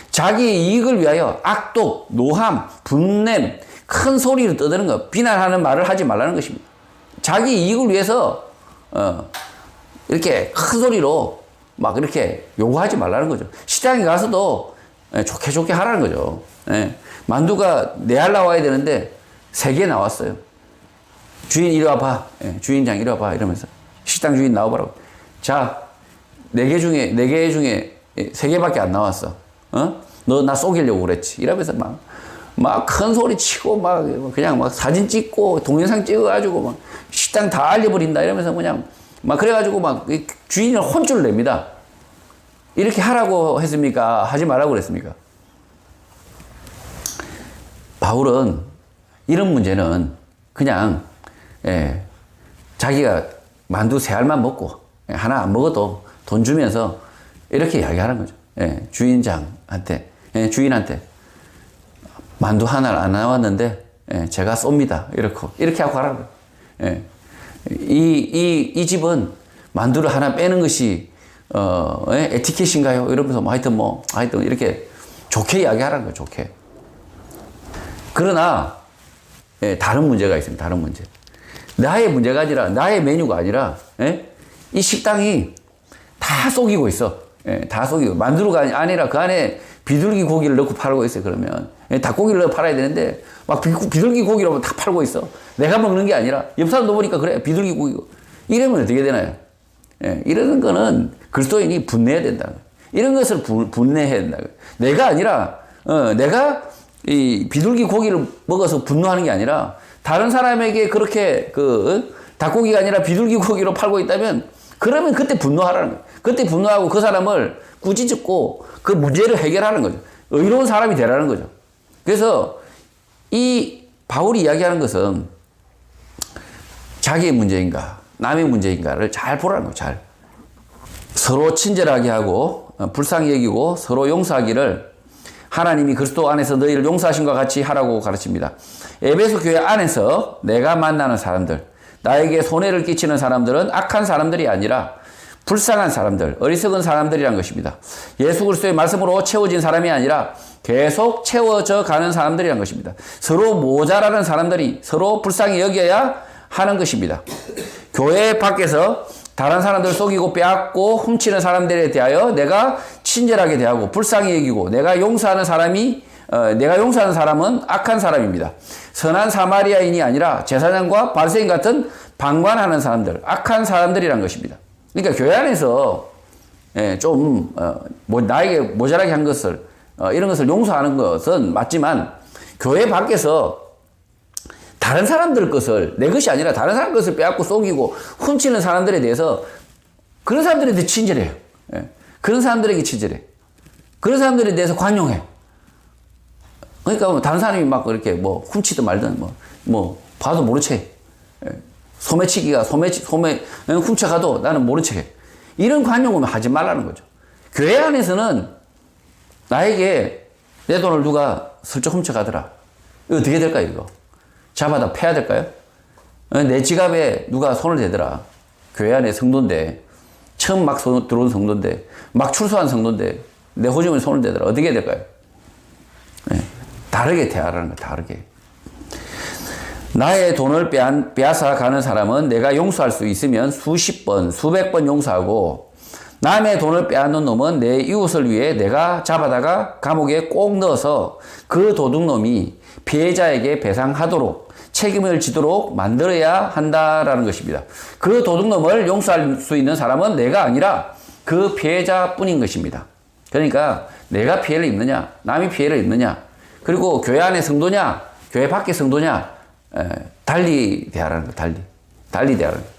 자기 이익을 위하여 악독, 노함, 분냄, 큰 소리로 떠드는 것, 비난하는 말을 하지 말라는 것입니다. 자기 이익을 위해서 이렇게 큰 소리로 막 이렇게 요구하지 말라는 거죠. 시장에 가서도 좋게 하라는 거죠. 만두가 4알 나와야 되는데 3개 나왔어요. 주인 이리 와봐. 주인장 이리 와봐. 이러면서 식당 주인 나와보라고. 자, 4개 중에 3개밖에 안 나왔어. 너 나 속이려고 그랬지. 이러면서 막 큰 소리 치고 그냥 막 사진 찍고 동영상 찍어가지고 막 식당 다 알려버린다. 이러면서 그냥 막 그래가지고 막 주인을 혼쭐을 냅니다. 이렇게 하라고 했습니까? 하지 말라고 그랬습니까? 바울은 이런 문제는 그냥 자기가 만두 3알만 먹고 하나 안 먹어도 돈 주면서 이렇게 이야기하는 거죠. 주인한테 만두 하나 안 나왔는데 제가 쏩니다. 이렇게 하고 가라고. 이 집은 만두를 하나 빼는 것이 에티켓인가요? 이러면서 하여튼 이렇게 좋게 이야기하라는 거예요. 좋게. 그러나 다른 문제가 있습니다. 다른 문제. 나의 문제가 아니라, 나의 메뉴가 아니라 이 식당이 다 속이고 있어. 다 속이고 만두가 아니라 그 안에 비둘기 고기를 넣고 팔고 있어요. 그러면 닭고기를 팔아야 되는데 막 비둘기 고기로 다 팔고 있어. 내가 먹는 게 아니라 옆 사람도 보니까 그래. 비둘기 고기고. 이러면 어떻게 되나요? 예, 이러는 거는 그리스도인이 분내해야 된다. 이런 것을 분내해야 된다. 내가 아니라 내가 이 비둘기 고기를 먹어서 분노하는 게 아니라 다른 사람에게 그렇게 닭고기가 아니라 비둘기 고기로 팔고 있다면 그러면 그때 분노하라는 거예요. 그때 분노하고 그 사람을 꾸짖고 그 문제를 해결하는 거죠. 의로운 사람이 되라는 거죠. 그래서 이 바울이 이야기하는 것은 자기의 문제인가 남의 문제인가를 잘 보라는 거예요. 잘. 서로 친절하게 하고 불쌍히 여기고 서로 용서하기를 하나님이 그리스도 안에서 너희를 용서하신과 같이 하라고 가르칩니다. 에베소 교회 안에서 내가 만나는 사람들, 나에게 손해를 끼치는 사람들은 악한 사람들이 아니라 불쌍한 사람들, 어리석은 사람들이란 것입니다. 예수 그리스도의 말씀으로 채워진 사람이 아니라 계속 채워져 가는 사람들이란 것입니다. 서로 모자라는 사람들이 서로 불쌍히 여겨야 하는 것입니다. 교회 밖에서 다른 사람들 속이고 빼앗고 훔치는 사람들에 대하여 내가 친절하게 대하고 불쌍히 여기고 내가 용서하는 사람은 악한 사람입니다. 선한 사마리아인이 아니라 제사장과 바리새인 같은 방관하는 사람들, 악한 사람들이란 것입니다. 그러니까 교회 안에서 나에게 모자라게 한 것을 이런 것을 용서하는 것은 맞지만 교회 밖에서 다른 사람들 것을 내 것이 아니라 다른 사람 것을 빼앗고 속이고 훔치는 사람들에 대해서 그런 사람들에 친절해요. 그런 사람들에게 친절해. 그런 사람들에 대해서 관용해. 그러니까 다른 사람이 막 이렇게 훔치든 말든 봐도 모른 체. 소매치기가 훔쳐가도 나는 모른 척해. 이런 관용은 하지 말라는 거죠. 교회 안에서는 나에게 내 돈을 누가 슬쩍 훔쳐가더라. 이거 어떻게 될까요, 이거? 잡아다 패야 될까요? 내 지갑에 누가 손을 대더라. 교회 안에 성도인데, 처음 막 들어온 성도인데, 막 출소한 성도인데, 내 호주머니에 손을 대더라. 어떻게 해야 될까요? 다르게 대하라는 거예요, 다르게. 나의 돈을 빼앗아 가는 사람은 내가 용서할 수 있으면 수십 번, 수백 번 용서하고 남의 돈을 빼앗는 놈은 내 이웃을 위해 내가 잡아다가 감옥에 꼭 넣어서 그 도둑놈이 피해자에게 배상하도록 책임을 지도록 만들어야 한다라는 것입니다. 그 도둑놈을 용서할 수 있는 사람은 내가 아니라 그 피해자뿐인 것입니다. 그러니까 내가 피해를 입느냐, 남이 피해를 입느냐, 그리고 교회 안의 성도냐, 교회 밖의 성도냐, 달리 대하라는 거, 달리 대하라는 거.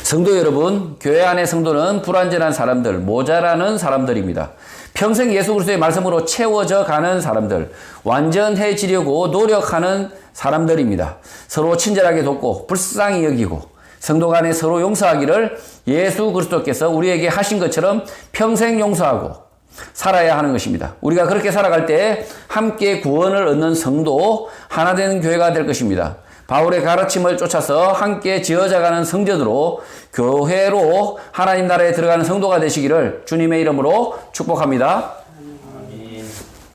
성도 여러분, 교회 안의 성도는 불완전한 사람들, 모자라는 사람들입니다. 평생 예수 그리스도의 말씀으로 채워져 가는 사람들, 완전해지려고 노력하는 사람들입니다. 서로 친절하게 돕고 불쌍히 여기고 성도 간에 서로 용서하기를 예수 그리스도께서 우리에게 하신 것처럼 평생 용서하고 살아야 하는 것입니다. 우리가 그렇게 살아갈 때 함께 구원을 얻는 성도, 하나 되는 교회가 될 것입니다. 바울의 가르침을 쫓아서 함께 지어져가는 성전으로, 교회로 하나님 나라에 들어가는 성도가 되시기를 주님의 이름으로 축복합니다.